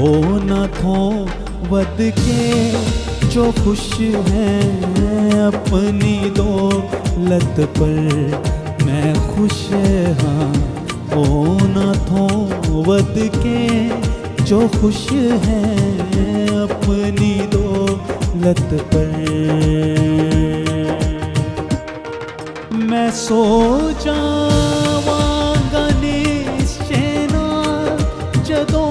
ਉਹਨਾਂ ਤੋਂ ਵੱਧ ਕੇ ਜੋ ਖੁਸ਼ ਹੈ ਆਪਣੀ ਦੌਲਤ ਪਰ। ਮੈਂ ਖੁਸ਼ ਹਾਂ ਉਹਨਾਂ ਤੋਂ ਵੱਧ ਕੇ ਜੋ ਖੁਸ਼ ਹੈ ਆਪਣੀ ਦੌਲਤ ਪਰ। ਮੈਂ ਸੋ ਜਾਵਾਂਗਾ ਨਿਸ਼ਚੈ ਨਾਲ ਜਦੋਂ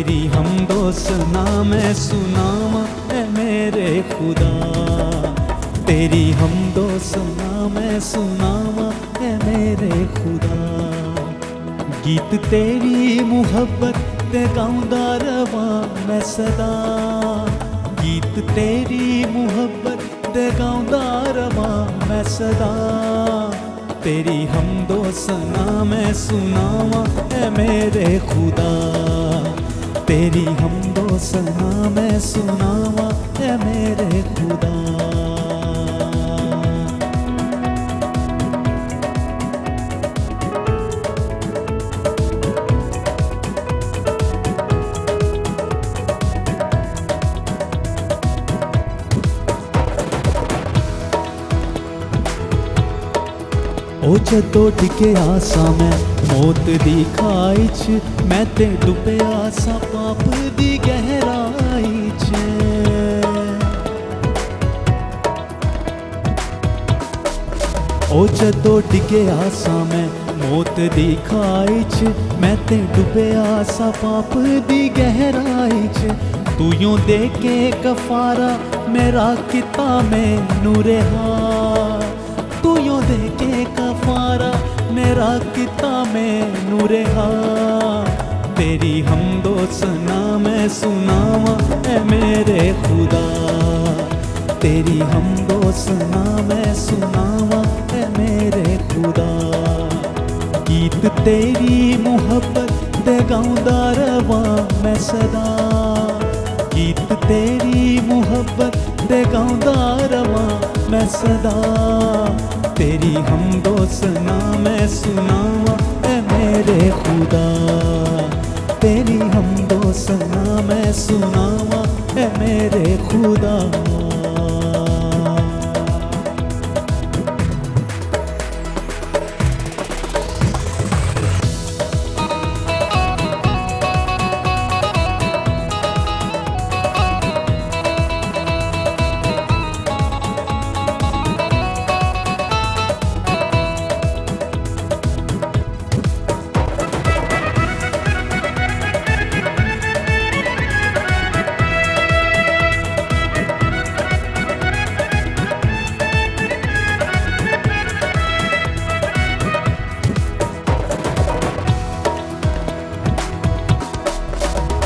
تیری حمد و ثنا میں سناواں اے میرے خدا، تیری حمد و ثنا میں سناواں اے میرے خدا، گیت تیری محبت تے گاؤندا رواں میں سدا، گیت تیری محبت تے گاؤندا رواں میں سدا، تیری حمد و ثنا میں سناواں اے میرے خدا، تیری حمد و ثنا میں سناواں اے میرے خدا۔ او جدو ڈگے آسا میں موت دی کھائی چ، میں تے ڈبیا سا پاپ دی گہرائی چ، او جدو ڈگے آسا میں موت دی کھائی چ، میں تے ڈبیا سا پاپ دی گہرائی چ، تو یوں دے کے کفارہ میرا کتا میں نورہا، تو یوں دے کے کفارہ میرا کتا میں نورہا، تیری حمد و ثنا میں سناواں اے میرے خدا، تیری حمد و ثنا میں سناواں اے میرے خدا، گیت تیری محبت دے گاؤندا رواں میں سدا، گیت تیری محبت دے گاؤندا رواں میں سدا، تیری حمد و ثنا میں سناواں اے میرے خدا، تیری حمد و ثنا میں سناواں اے میرے خدا۔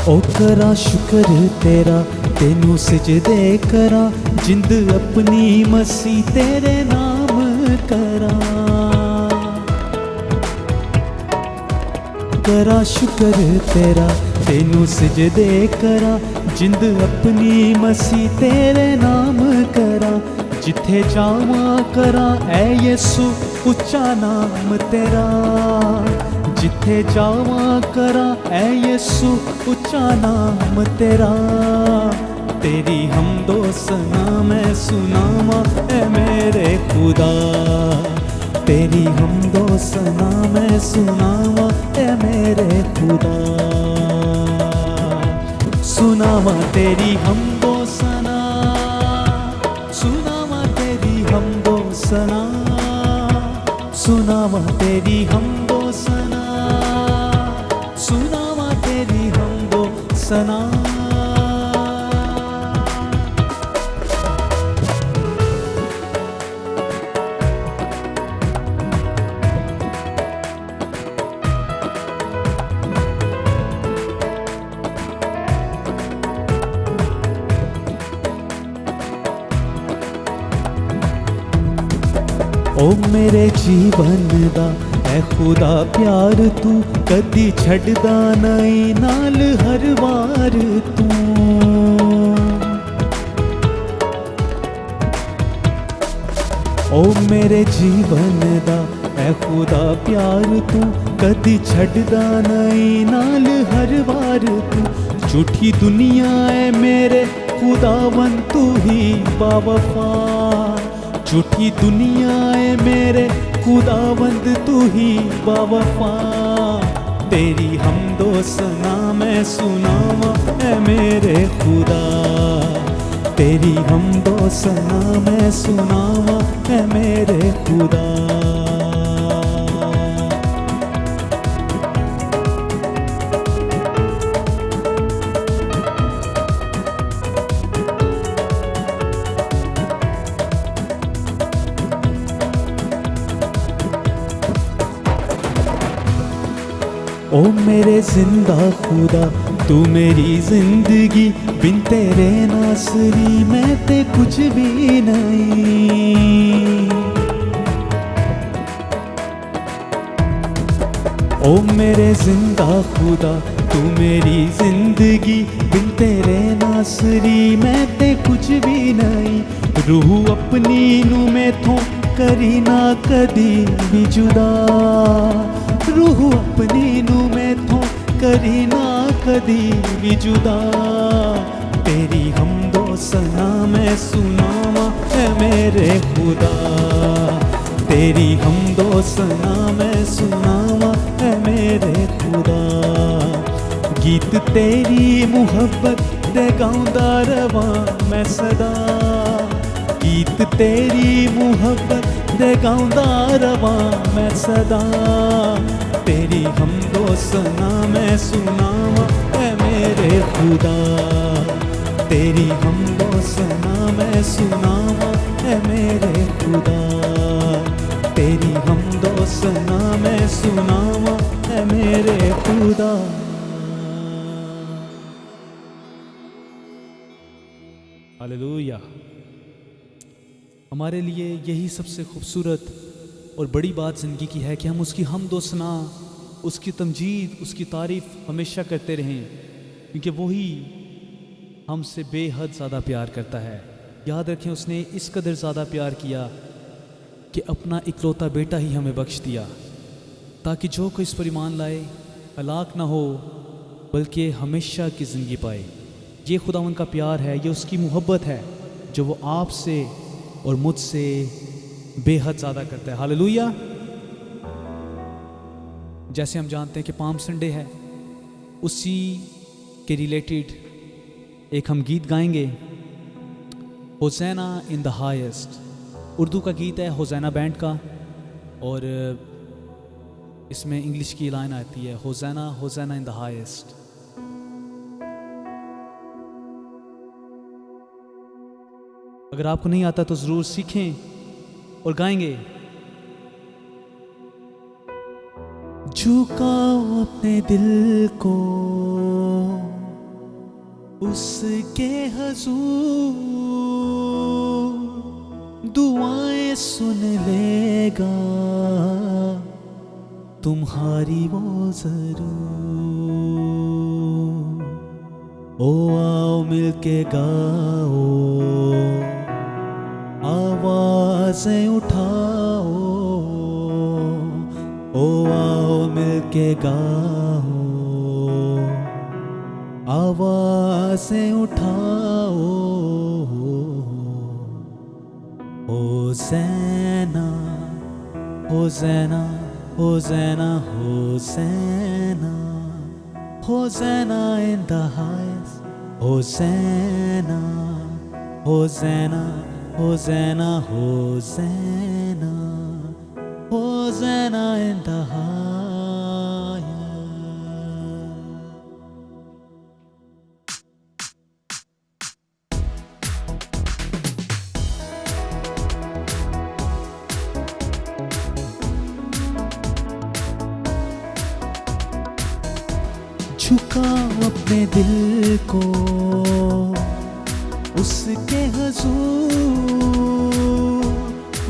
او کرا شکر تیرا تینوں سجدے کرا، جند اپنی مسیح تیرے نام کرا، کرا شکر تیرا تینوں سجدے کرا، جند اپنی مسیح تیرے نام کرا، جتھے جاواں کرا اے یسو اچا نام تیرا، جتھے جاواں کرا اے یسو اچا نام تیرا، تیری حمد و ثنا میں سناواں اے میرے خدا، تیری حمد و ثنا میں سناواں اے میرے خدا، سناواں تیری حمد و ثنا، سناواں تیری حمد و ثنا، سناواں تیری حمد و ثنا، سناواں تیری حمد و ثنا۔ او میرے جیون دا اے خدا پیار تو کدی چھڑدا نہیں نال ہر وار تو، او میرے جیون دا اے خدا پیار تو کدی چھڑدا نہیں نال ہر وار تو، جھوٹی دنیا اے میرے خداوند تو ہی با وفا، جھوٹی دنیا اے میرے خداوند تو ہی با وفا، تیری حمد و ثنا میں سناواں اے میرے خدا، تیری حمد و ثنا میں سناواں اے میرے خدا۔ او میرے زندہ خدا تو میری زندگی، بن تیرے ناصری میں تے کچھ بھی نہیں۔ او میرے زندہ خدا تو میری زندگی، بن تیرے ناصری میں تے کچھ بھی نہیں۔ روح اپنی نو میں تھوں کری نہ کدی بھی جدا، روح اپنی نو میں تھوں کری نہ کدی بھی جدا۔ تیری حمد و ثنا میں سناواں اے میرے خدا، تیری حمد و ثنا میں سناواں اے میرے خدا۔ گیت تیری محبت دے گاؤندا رواں میں صدا، گیت تیری محبت دے گاؤندا رواں میں صدا۔ تیری حمد و ثنا میں سناواں اے میرے خدا، تیری حمد و ثنا میں سناواں اے میرے خدا، تیری حمد و ثنا میں سناواں اے میرے خدا۔ ہاللویا۔ ہمارے لیے یہی سب سے خوبصورت اور بڑی بات زندگی کی ہے کہ ہم اس کی حمد و ثنا، اس کی تمجید، اس کی تعریف ہمیشہ کرتے رہیں، کیونکہ وہی ہم سے بے حد زیادہ پیار کرتا ہے۔ یاد رکھیں اس نے اس قدر زیادہ پیار کیا کہ اپنا اکلوتا بیٹا ہی ہمیں بخش دیا، تاکہ جو کوئی اس پر ایمان لائے ہلاک نہ ہو بلکہ ہمیشہ کی زندگی پائے۔ یہ خداوند کا پیار ہے، یہ اس کی محبت ہے جو وہ آپ سے اور مجھ سے بے حد زیادہ کرتا ہے۔ ہاللویہ۔ جیسے ہم جانتے ہیں کہ پام سنڈے ہے، اسی کے ریلیٹڈ ایک ہم گیت گائیں گے، ہوزینا ان دا ہائیسٹ۔ اردو کا گیت ہے ہوزینا بینڈ کا، اور اس میں انگلش کی لائن آتی ہے ہوزینا ہوزینا ان دا ہائیسٹ۔ اگر آپ کو نہیں آتا تو ضرور سیکھیں اور گائیں گے۔ جھکاؤ اپنے دل کو اس کے حضور، دعائیں سن لے گا تمہاری وہ ضرور۔ او آؤ مل کے گاؤ، آوازیں اٹھاؤ، او آؤ مل کے گاؤ، آوازیں اٹھاؤ۔ Hosanna hosanna hosanna hosanna hosanna in the highest, hosanna hosanna hosanna hosanna hosanna in the highest. جھکاؤ اپنے دل کو اس کے حضور،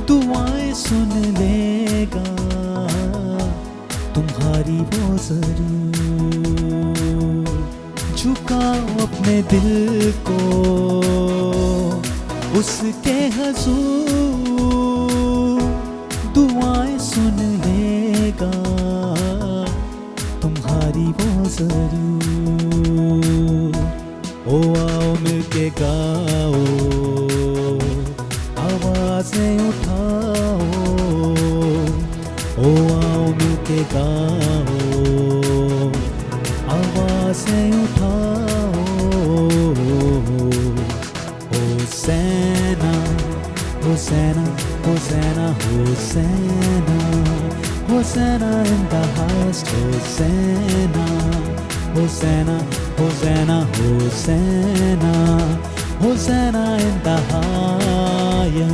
دعائیں سن لے گا تمہاری وہ ضرور۔ جھکاؤ اپنے دل کو اس کے حضور، دعائیں سن لے گا تمہاری وہ ضرور۔ او آؤ مل کے گاؤ، آوازیں اٹھاؤ، او آؤ مل کے گاؤ، آوازیں اٹھاؤ۔ Hosanna hosanna hosanna hosanna hosanna in the highest, hosanna hosanna hosanna hosanna hosanna in the highest.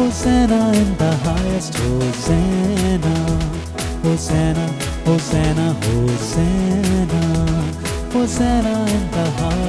Hosanna in the highest, Hosanna, Hosanna, Hosanna, Hosanna, Hosanna in the highest.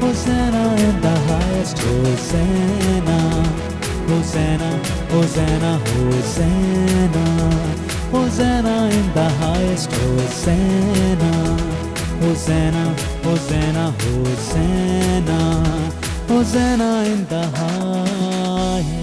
Hosanna in the highest, Hosanna, Hosanna, Hosanna, Hosanna, Hosanna in the highest, Hosanna, Hosanna, Hosanna, Hosanna, Hosanna in the highest.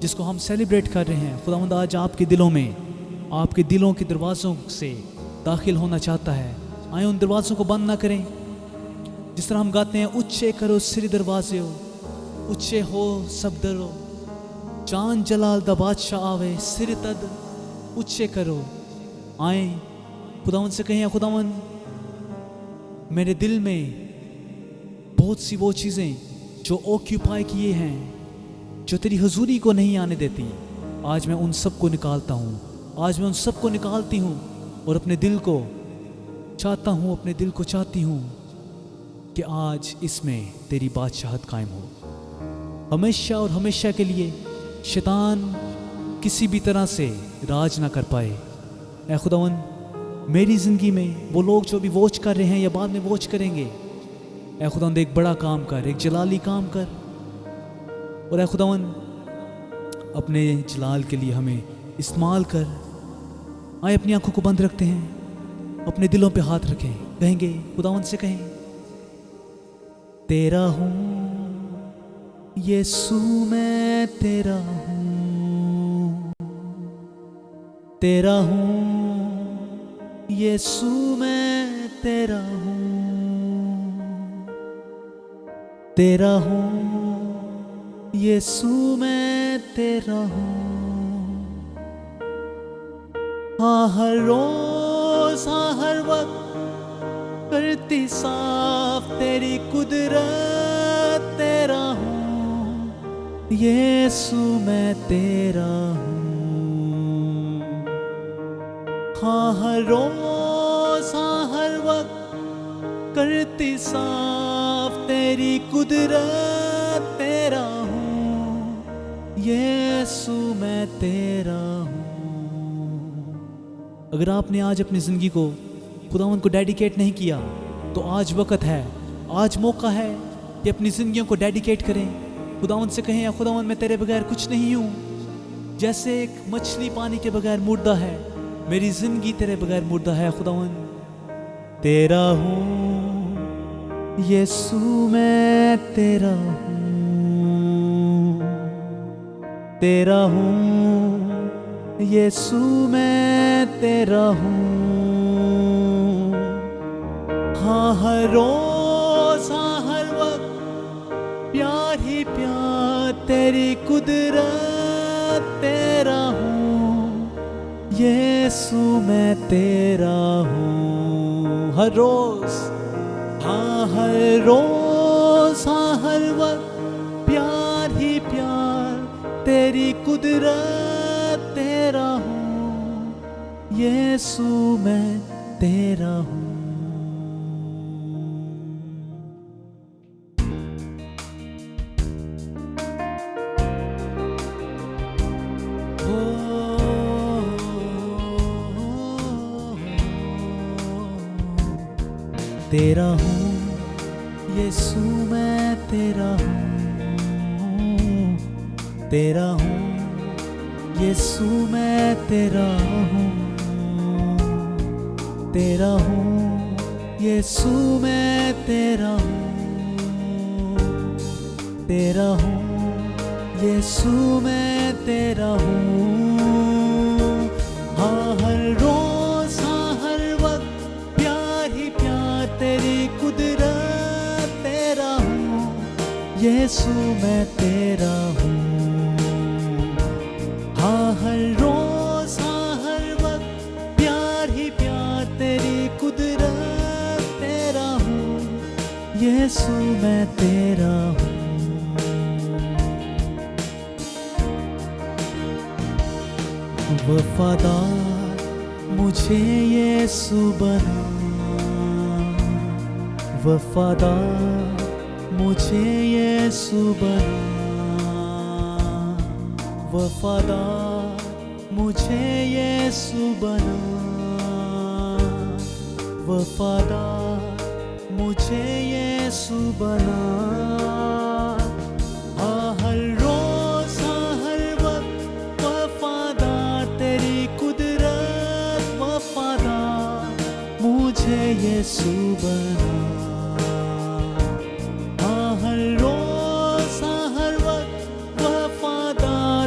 جس کو ہم celebrate کر رہے ہیں، خداوند آج آپ کے دلوں میں، آپ کے دلوں کے دروازوں سے داخل ہونا چاہتا ہے۔ آئیں ان دروازوں کو بند نہ کریں، جس طرح ہم گاتے ہیں اچھے کرو سری دروازے ہو، اچھے ہو سب درو، چاند جلال دا بادشاہ آوے سر تد اچھے کرو۔ آئیں خداوند سے کہیں خداوند میرے دل میں بہت سی وہ چیزیں جو اوکیوپائی کیے ہیں، جو تیری حضوری کو نہیں آنے دیتی، آج میں ان سب کو نکالتا ہوں، آج میں ان سب کو نکالتی ہوں اور اپنے دل کو چاہتا ہوں، اپنے دل کو چاہتی ہوں کہ آج اس میں تیری بادشاہت قائم ہو ہمیشہ اور ہمیشہ کے لیے۔ شیطان کسی بھی طرح سے راج نہ کر پائے۔ اے خداوند میری زندگی میں وہ لوگ جو بھی واچ کر رہے ہیں یا بعد میں واچ کریں گے، اے خداوند ایک بڑا کام کر، ایک جلالی کام کر، اور اے خداوند اپنے جلال کے لیے ہمیں استعمال کر۔ آئے اپنی آنکھوں کو بند رکھتے ہیں، اپنے دلوں پہ ہاتھ رکھیں، کہیں گے خداوند سے کہیں تیرا ہوں یسوع میں تیرا ہوں، تیرا ہوں یسوع میں تیرا ہوں، تیرا ہوں یسوع میں تیرا ہوں، ہاں ہر روز ہاں ہر وقت کرتی صاف تیری قدرت، تیرا ہوں یسوع میں تیرا ہوں، ہاں ہر روز ہاں ہر وقت کرتی صاف تیری قدرت، تیرا ہوں یسوع میں تیرا ہوں۔ اگر آپ نے آج اپنی زندگی کو خداوند کو ڈیڈیکیٹ نہیں کیا تو آج وقت ہے، آج موقع ہے کہ اپنی زندگیوں کو ڈیڈیکیٹ کریں۔ خداوند سے کہیں خداوند میں تیرے بغیر کچھ نہیں ہوں، جیسے ایک مچھلی پانی کے بغیر مردہ ہے، میری زندگی تیرے بغیر مردہ ہے۔ خداوند تیرا ہوں یسوع میں تیرا ہوں، تیرا ہوں یسوع میں تیرا ہوں، ہاں ہر روز ہاں ہر وقت پیار ہی پیار تیری قدرت، تیرا ہوں یسوع میں تیرا ہوں، ہر روز ہاں ہر روز ہاں ہر وقت پیار ہی پیار تیری قدرت، تیرا ہوں یسوع میں تیرا ہوں۔ تیرا ہوں یسوع میں تیرا ہوں، تیرا ہوں یسوع میں تیرا ہوں، تیرا ہوں یسوع میں تیرا ہوں، تیرا ہوں یسوع میں تیرا ہوں، ہاں ہر روز ہاں ہر وقت پیار ہی پیار تیری قدرت، تیرا ہوں یسوع میں تیرا ہوں، ہاں ہر روز ہاں ہر وقت پیار ہی پیار تیری قدرت، تیرا ہوں یسوع میں تیرا ہوں۔ وفادار مجھے یسوع بنا، وفادار مجھے یسوع بنا، وفادار مجھے یسوع بنا، وفادار مجھے یسوع بنا، ہاں ہر روز ہاں ہر وقت وفادار تیری قدرت، وفادار مجھے یسوع بنا، ہاں ہر روز ہاں ہر وقت وفادار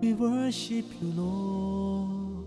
We worship you Lord।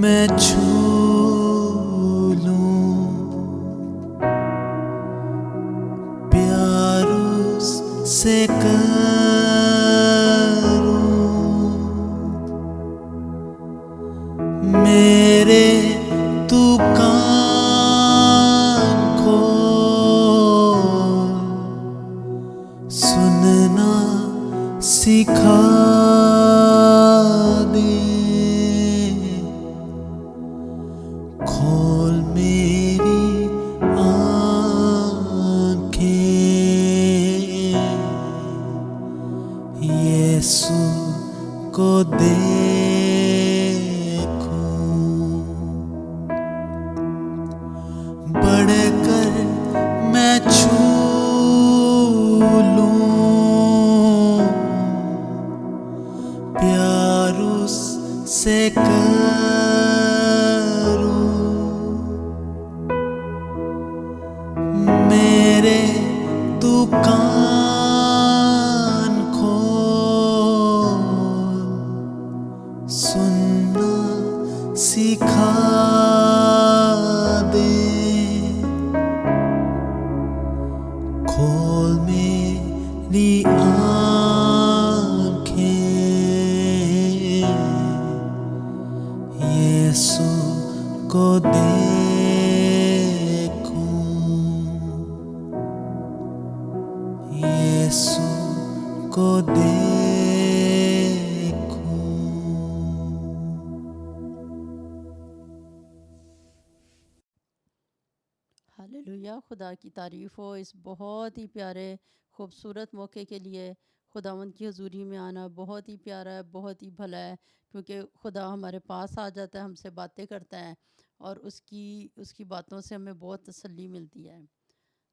میں چھو لوں پیار اس سے کروں میرے تو کان کھول سننا سکھا دے کھول میری آنکھیں یسوع کو دیکھوں بڑھ کر میں چھو لوں پیار اس سے کروں میرے تو کان کھول سننا سکھا دے کھول میری آنکھیں یسوع کو دیکھوں یسوع کو دیکھوں ہاللویا، خدا کی تعریف ہو اس بہت ہی پیارے خوبصورت موقع کے لیے۔ خداوند کی حضوری میں آنا بہت ہی پیارا ہے، بہت ہی بھلا ہے، کیونکہ خدا ہمارے پاس آ جاتا ہے، ہم سے باتیں کرتا ہے، اور اس کی باتوں سے ہمیں بہت تسلی ملتی ہے۔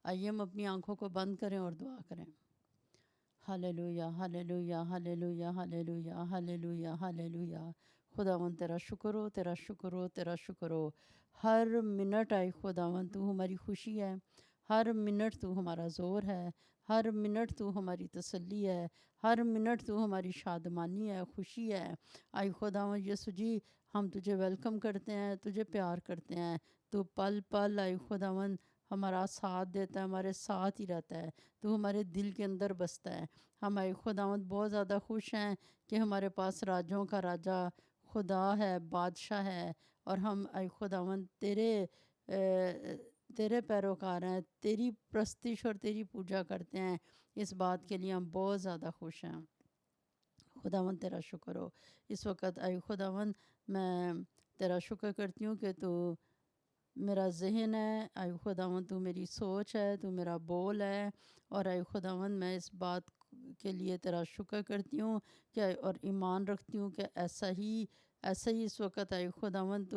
آئیے ہم اپنی آنکھوں کو بند کریں اور دعا کریں۔ Hallelujah, hallelujah, hallelujah, hallelujah, hallelujah, hallelujah. خداوند تیرا شکر ہو، تیرا شکر ہو، تیرا شکر ہو۔ ہر منٹ آئی خداوند تو ہماری خوشی ہے، ہر منٹ تو ہمارا زور ہے، ہر منٹ تو ہماری تسلی ہے، ہر منٹ تو ہماری شادمانی ہے، خوشی ہے۔ آئی خداوند یسوع جی، ہم تجھے ویلکم کرتے ہیں، تجھے پیار کرتے ہیں۔ تو پل پل آئی خداوند ہمارا ساتھ دیتا ہے، ہمارے ساتھ ہی رہتا ہے، تو ہمارے دل کے اندر بستا ہے۔ ہم آئی خداوند بہت زیادہ خوش ہیں کہ ہمارے پاس راجوں کا راجا خدا ہے، بادشاہ ہے، اور ہم اے خداوند تیرے پیروکار ہیں، تیری پرستش اور تیری پوجا کرتے ہیں۔ اس بات کے لیے ہم بہت زیادہ خوش ہیں۔ خداوند تیرا شکر ہو۔ اس وقت اے خداوند میں تیرا شکر کرتی ہوں کہ تو میرا ذہن ہے، اے خداوند تو میری سوچ ہے، تو میرا بول ہے، اور اے خداوند میں اس بات کے لیے تیرا شکر کرتی ہوں کہ اور ایمان رکھتی ہوں کہ ایسا ہی اس وقت اے خداوند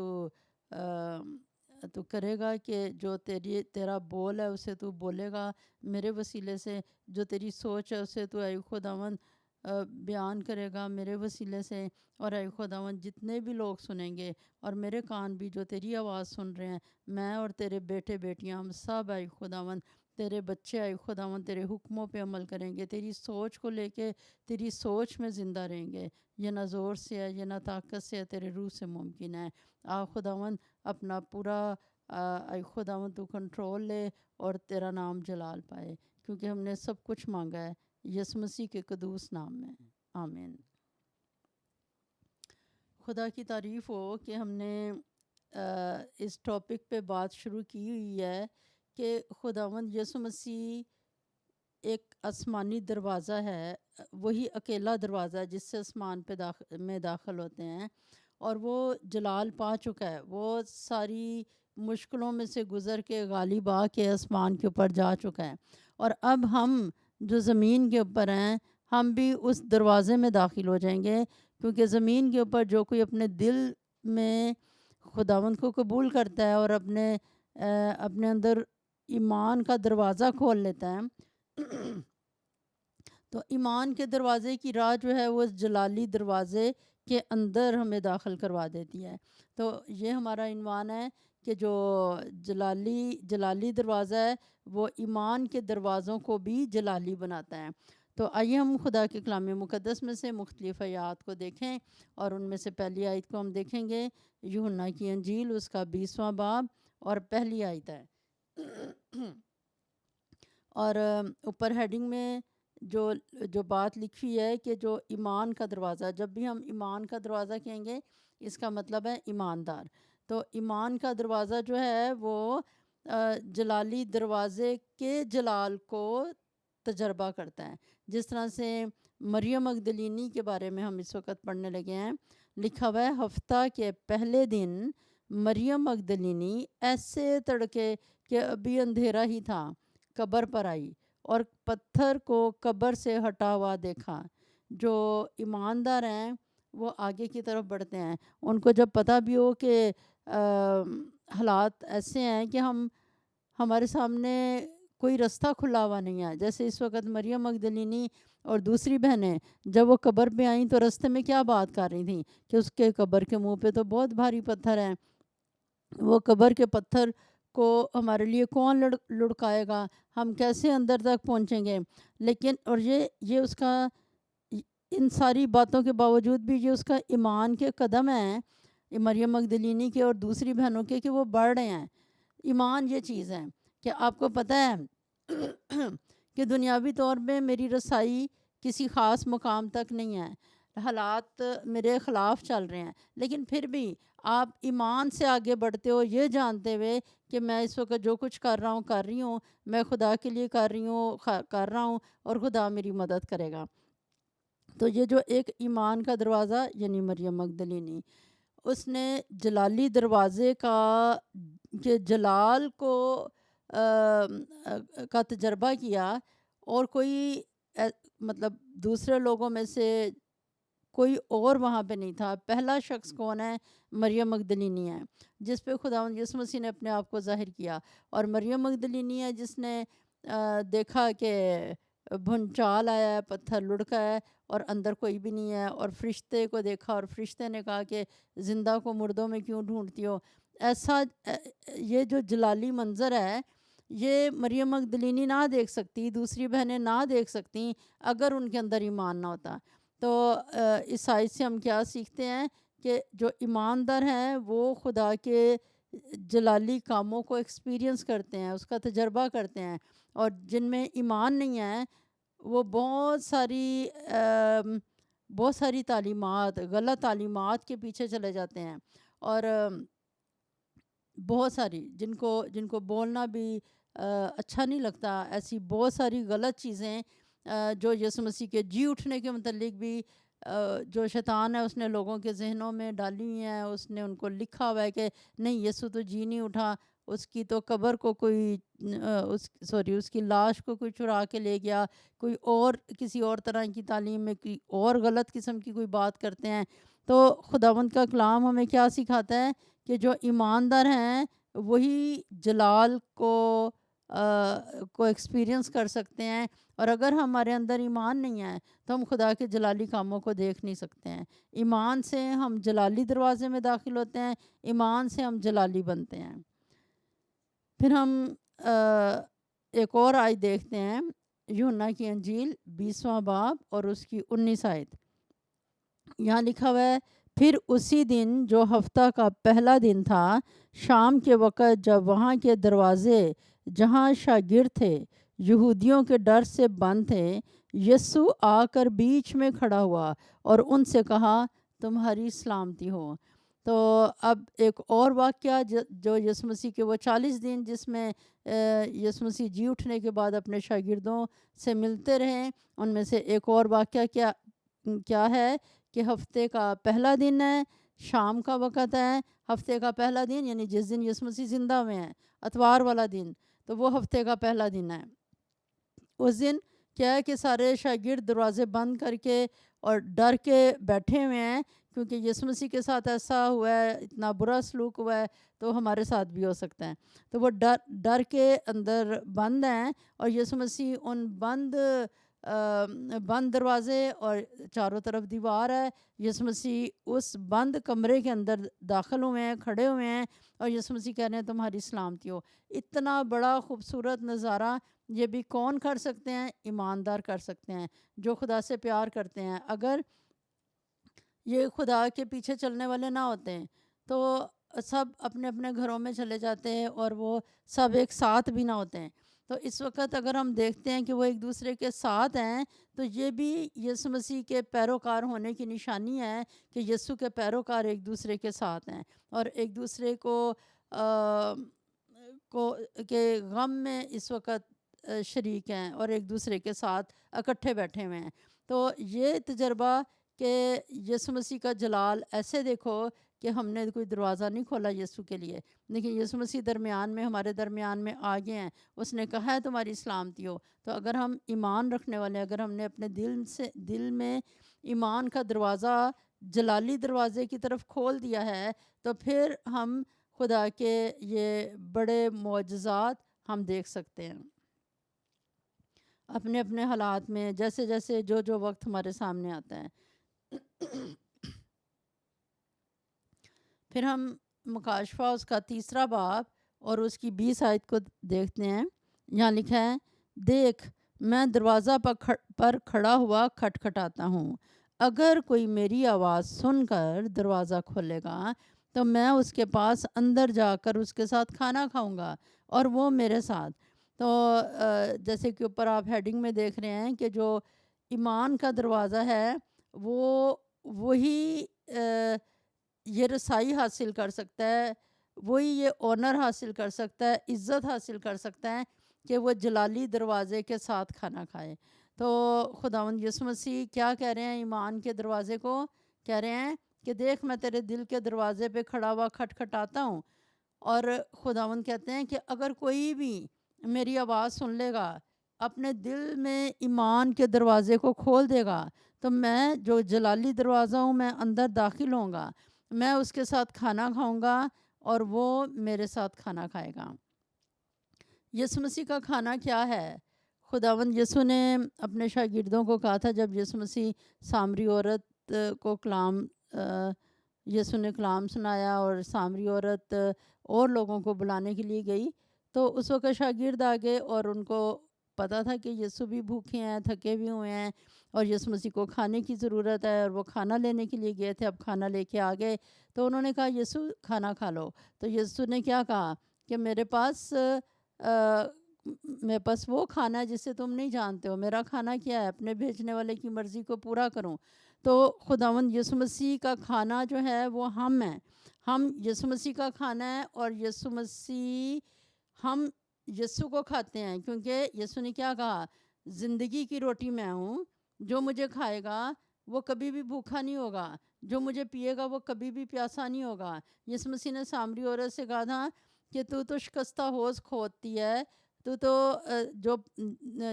تو کرے گا کہ جو تیرا بول ہے اسے تو بولے گا میرے وسیلے سے، جو تیری سوچ ہے اسے تو اے خداوند بیان کرے گا میرے وسیلے سے، اور اے خداوند جتنے بھی لوگ سنیں گے اور میرے کان بھی جو تیری آواز سن رہے ہیں، میں اور تیرے بیٹے بیٹیاں ہم سب اے خداوند تیرے بچے اے خداوند تیرے حکموں پہ عمل کریں گے، تیری سوچ کو لے کے تیری سوچ میں زندہ رہیں گے۔ یہ نہ زور سے ہے، یہ نہ طاقت سے ہے، تیرے روح سے ممکن ہے۔ خداوند اپنا پورا اے خداوند تو کنٹرول لے اور تیرا نام جلال پائے، کیونکہ ہم نے سب کچھ مانگا ہے یسوع مسیح کے قدوس نام میں، آمین۔ خدا کی تعریف ہو کہ ہم نے اس ٹاپک پہ بات شروع کی ہوئی ہے کہ خداوند یسوع مسیح ایک آسمانی دروازہ ہے، وہی اکیلا دروازہ ہے جس سے آسمان پہ میں داخل ہوتے ہیں، اور وہ جلال پا چکا ہے، وہ ساری مشکلوں میں سے گزر کے غالب آ کے آسمان کے اوپر جا چکا ہے، اور اب ہم جو زمین کے اوپر ہیں ہم بھی اس دروازے میں داخل ہو جائیں گے، کیونکہ زمین کے اوپر جو کوئی اپنے دل میں خداوند کو قبول کرتا ہے اور اپنے اندر ایمان کا دروازہ کھول لیتا ہے، تو ایمان کے دروازے کی راہ جو ہے وہ جلالی دروازے کے اندر ہمیں داخل کروا دیتی ہے۔ تو یہ ہمارا عنوان ہے کہ جو جلالی دروازہ ہے وہ ایمان کے دروازوں کو بھی جلالی بناتا ہے۔ تو تو آئیے ہم خدا کے کلام مقدس میں سے مختلف آیات کو دیکھیں، اور ان میں سے پہلی آیت کو ہم دیکھیں گے یوحنا کی انجیل اس کا 20واں باب اور پہلی آیت ہے۔ اور اوپر ہیڈنگ میں جو بات لکھی ہے کہ جو ایمان کا دروازہ، جب بھی ہم ایمان کا دروازہ کہیں گے اس کا مطلب ہے ایماندار۔ تو ایمان کا دروازہ جو ہے وہ جلالی دروازے کے جلال کو تجربہ کرتا ہے۔ جس طرح سے مریم مگدلینی کے بارے میں ہم اس وقت پڑھنے لگے ہیں، لکھا ہوا ہے ہفتہ کے پہلے دن مریم مگدلینی ایسے تڑکے کہ ابھی اندھیرا ہی تھا قبر پر آئی اور پتھر کو قبر سے ہٹا ہوا دیکھا۔ جو ایماندار ہیں وہ آگے کی طرف بڑھتے ہیں، ان کو جب پتہ بھی ہو کہ حالات ایسے ہیں کہ ہمارے سامنے کوئی رستہ کھلا ہوا نہیں ہے، جیسے اس وقت مریم مگدلینی اور دوسری بہنیں جب وہ قبر پہ آئیں تو رستے میں کیا بات کر رہی تھیں کہ اس کے قبر کے منہ پہ تو بہت بھاری پتھر ہیں، وہ قبر کے پتھر کو ہمارے لیے کون لڑکائے گا، ہم کیسے اندر تک پہنچیں گے۔ لیکن اور یہ اس کا، ان ساری باتوں کے باوجود بھی یہ اس کا ایمان کے قدم ہیں مریم مگدلینی کے اور دوسری بہنوں کے، کہ وہ بڑھ رہے ہیں۔ ایمان یہ چیز ہے کہ آپ کو پتہ ہے کہ دنیاوی طور پہ میری رسائی کسی خاص مقام تک نہیں ہے، حالات میرے خلاف چل رہے ہیں، لیکن پھر بھی آپ ایمان سے آگے بڑھتے ہو یہ جانتے ہوئے کہ میں اس وقت جو کچھ کر رہی ہوں میں خدا کے لیے کر رہا ہوں اور خدا میری مدد کرے گا۔ تو یہ جو ایک ایمان کا دروازہ یعنی مریم مگدلینی، اس نے جلالی دروازے کے جلال کو کا تجربہ کیا، اور کوئی مطلب دوسرے لوگوں میں سے کوئی اور وہاں پہ نہیں تھا۔ پہلا شخص کون ہے؟ مریم مگدلینی ہے، جس پہ خداوند یسوع مسیح نے اپنے آپ کو ظاہر کیا، اور مریم مگدلینی ہے جس نے دیکھا کہ بھونچال آیا ہے، پتھر لڑکا ہے اور اندر کوئی بھی نہیں ہے، اور فرشتے کو دیکھا اور فرشتے نے کہا کہ زندہ کو مردوں میں کیوں ڈھونڈتی ہو۔ ایسا یہ جو جلالی منظر ہے یہ مریم مگدلینی نہ دیکھ سکتی، دوسری بہنیں نہ دیکھ سکتی اگر ان کے اندر ایمان نہ ہوتا۔ تو اس آیت سے ہم کیا سیکھتے ہیں کہ جو ایماندار ہیں وہ خدا کے جلالی کاموں کو ایکسپیرینس کرتے ہیں، اس کا تجربہ کرتے ہیں، اور جن میں ایمان نہیں ہے وہ بہت ساری تعلیمات، غلط تعلیمات کے پیچھے چلے جاتے ہیں، اور بہت ساری جن کو بولنا بھی اچھا نہیں لگتا، ایسی بہت ساری غلط چیزیں جو یسوع مسیح کے جی اٹھنے کے متعلق بھی جو شیطان ہے اس نے لوگوں کے ذہنوں میں ڈالی ہوئی ہیں۔ اس نے ان کو لکھا ہوا ہے کہ نہیں یسوع تو جی نہیں اٹھا، اس کی تو قبر کو کوئی اس کی لاش کو کوئی چرا کے لے گیا، کوئی اور کسی اور طرح کی تعلیم میں کوئی اور غلط قسم کی کوئی بات کرتے ہیں۔ تو خداوند کا کلام ہمیں کیا سکھاتا ہے کہ جو ایماندار ہیں وہی جلال کو ایکسپیرینس کر سکتے ہیں، اور اگر ہمارے اندر ایمان نہیں ہے تو ہم خدا کے جلالی کاموں کو دیکھ نہیں سکتے ہیں۔ ایمان سے ہم جلالی دروازے میں داخل ہوتے ہیں، ایمان سے ہم جلالی بنتے ہیں۔ پھر ہم ایک اور آیت دیکھتے ہیں، یوحنا کی انجیل 20واں باب اور اس کی 19 آیت۔ یہاں لکھا ہوا ہے پھر اسی دن جو ہفتہ کا پہلا دن تھا، شام کے وقت جب وہاں کے دروازے جہاں شاگرد تھے یہودیوں کے ڈر سے بند تھے، یسوع آ کر بیچ میں کھڑا ہوا اور ان سے کہا تمہاری سلامتی ہو۔ تو اب ایک اور واقعہ جو یسوع مسیح کے وہ 40 دن جس میں یسوع مسیح جی اٹھنے کے بعد اپنے شاگردوں سے ملتے رہے، ان میں سے ایک اور واقعہ کیا ہے کہ ہفتے کا پہلا دن ہے، شام کا وقت ہے۔ ہفتے کا پہلا دن یعنی جس دن یسوع مسیح زندہ ہوئے ہیں، اتوار والا دن، تو وہ ہفتے کا پہلا دن ہے۔ اس دن کیا ہے کہ سارے شاگرد دروازے بند کر کے اور ڈر کے بیٹھے ہوئے ہیں، کیونکہ یسوع مسیح کے ساتھ ایسا ہوا ہے، اتنا برا سلوک ہوا ہے، تو ہمارے ساتھ بھی ہو سکتا ہے۔ تو وہ ڈر کے اندر بند ہیں، اور یسوع مسیح ان بند بند دروازے اور چاروں طرف دیوار ہے. یسوع مسیح اس بند کمرے کے اندر داخل ہوئے ہیں, کھڑے ہوئے ہیں, اور یسوع مسیح کہہ رہے ہیں تمہاری سلامتی ہو. اتنا بڑا خوبصورت نظارہ یہ بھی کون کر سکتے ہیں؟ ایماندار کر سکتے ہیں, جو خدا سے پیار کرتے ہیں. اگر یہ خدا کے پیچھے چلنے والے نہ ہوتے ہیں تو سب اپنے اپنے گھروں میں چلے جاتے ہیں اور وہ سب ایک ساتھ بھی نہ ہوتے ہیں. تو اس وقت اگر ہم دیکھتے ہیں کہ وہ ایک دوسرے کے ساتھ ہیں تو یہ بھی یسوع مسیح کے پیروکار ہونے کی نشانی ہے کہ یسوع کے پیروکار ایک دوسرے کے ساتھ ہیں اور ایک دوسرے کو کے غم میں اس وقت شریک ہیں اور ایک دوسرے کے ساتھ اکٹھے بیٹھے ہوئے ہیں. تو یہ تجربہ کہ یسوع مسیح کا جلال ایسے دیکھو کہ ہم نے کوئی دروازہ نہیں کھولا یسوع کے لیے, لیکن یسوع مسیح درمیان میں ہمارے درمیان میں آ گئے ہیں. اس نے کہا ہے تمہاری سلامتی ہو. تو اگر ہم ایمان رکھنے والے, اگر ہم نے اپنے دل میں ایمان کا دروازہ جلالی دروازے کی طرف کھول دیا ہے تو پھر ہم خدا کے یہ بڑے معجزات ہم دیکھ سکتے ہیں اپنے اپنے حالات میں, جیسے جیسے جو وقت ہمارے سامنے آتا ہے. پھر ہم مکاشفہ اس کا 3 باب اور اس کی 20 آیت کو دیکھتے ہیں. یہاں لکھا ہے, دیکھ میں دروازہ پر کھڑا ہوا کھٹکھٹاتا ہوں. اگر کوئی میری آواز سن کر دروازہ کھولے گا تو میں اس کے پاس اندر جا کر اس کے ساتھ کھانا کھاؤں گا اور وہ میرے ساتھ. تو جیسے کہ اوپر آپ ہیڈنگ میں دیکھ رہے ہیں کہ جو ایمان کا دروازہ ہے وہی یہ رسائی حاصل کر سکتا ہے, وہی یہ آنر حاصل کر سکتا ہے, عزت حاصل کر سکتا ہے کہ وہ جلالی دروازے کے ساتھ کھانا کھائے. تو خداوند یسوع مسیح کیا کہہ رہے ہیں ایمان کے دروازے کو؟ کہہ رہے ہیں کہ دیکھ میں تیرے دل کے دروازے پہ کھڑا ہوا کھٹکھٹاتا ہوں. اور خداوند کہتے ہیں کہ اگر کوئی بھی میری آواز سن لے گا, اپنے دل میں ایمان کے دروازے کو کھول دے گا, تو میں جو جلالی دروازہ ہوں میں اندر داخل ہوں گا, میں اس کے ساتھ کھانا کھاؤں گا اور وہ میرے ساتھ کھانا کھائے گا. یسوع مسیح کا کھانا کیا ہے؟ خداوند یسوع نے اپنے شاگردوں کو کہا تھا, جب یسوع مسیح سامری عورت کو یسوع نے کلام سنایا اور سامری عورت اور لوگوں کو بلانے کے لیے گئی, تو اس وقت شاگرد آگے اور ان کو پتہ تھا کہ یسوع بھی بھوکے ہیں, تھکے بھی ہوئے ہیں اور یسوع مسیح کو کھانے کی ضرورت ہے, اور وہ کھانا لینے کے لیے گئے تھے. اب کھانا لے کے آ گئے تو انہوں نے کہا یسوع کھانا کھا لو. تو یسوع نے کیا کہا کہ میرے پاس وہ کھانا ہے جسے تم نہیں جانتے ہو. میرا کھانا کیا ہے؟ اپنے بھیجنے والے کی مرضی کو پورا کروں. تو خداوند یسوع مسیح کا کھانا جو ہے وہ ہم ہیں. ہم یسوع مسیح کا کھانا ہے اور یسوع مسیح ہم یسوع کو کھاتے ہیں, کیونکہ یسوع نے کیا کہا, زندگی کی روٹی میں ہوں, جو مجھے کھائے گا وہ کبھی بھی بھوکا نہیں ہوگا, جو مجھے پیے گا وہ کبھی بھی پیاسا نہیں ہوگا. یسوع مسیح نے سامری عورت سے کہا تھا کہ تو شکستہ حوض کھودتی ہے, جو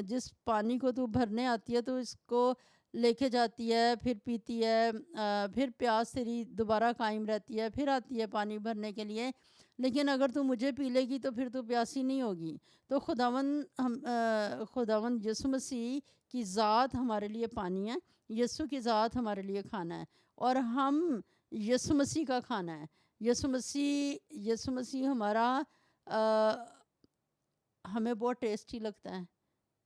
جس پانی کو تو بھرنے آتی ہے تو اس کو لے کے جاتی ہے, پھر پیتی ہے, پھر پیاس تیری دوبارہ قائم رہتی ہے, پھر آتی ہے پانی بھرنے کے لیے, لیکن اگر تو مجھے پی لے گی تو پھر تو پیاسی نہیں ہوگی. تو خداوند یسوع مسیح کی ذات ہمارے لیے پانی ہے, یسوع کی ذات ہمارے لیے کھانا ہے, اور ہم یسوع مسیح کا کھانا ہے. یسوع مسیح ہمارا ہمیں بہت ٹیسٹی لگتا ہے,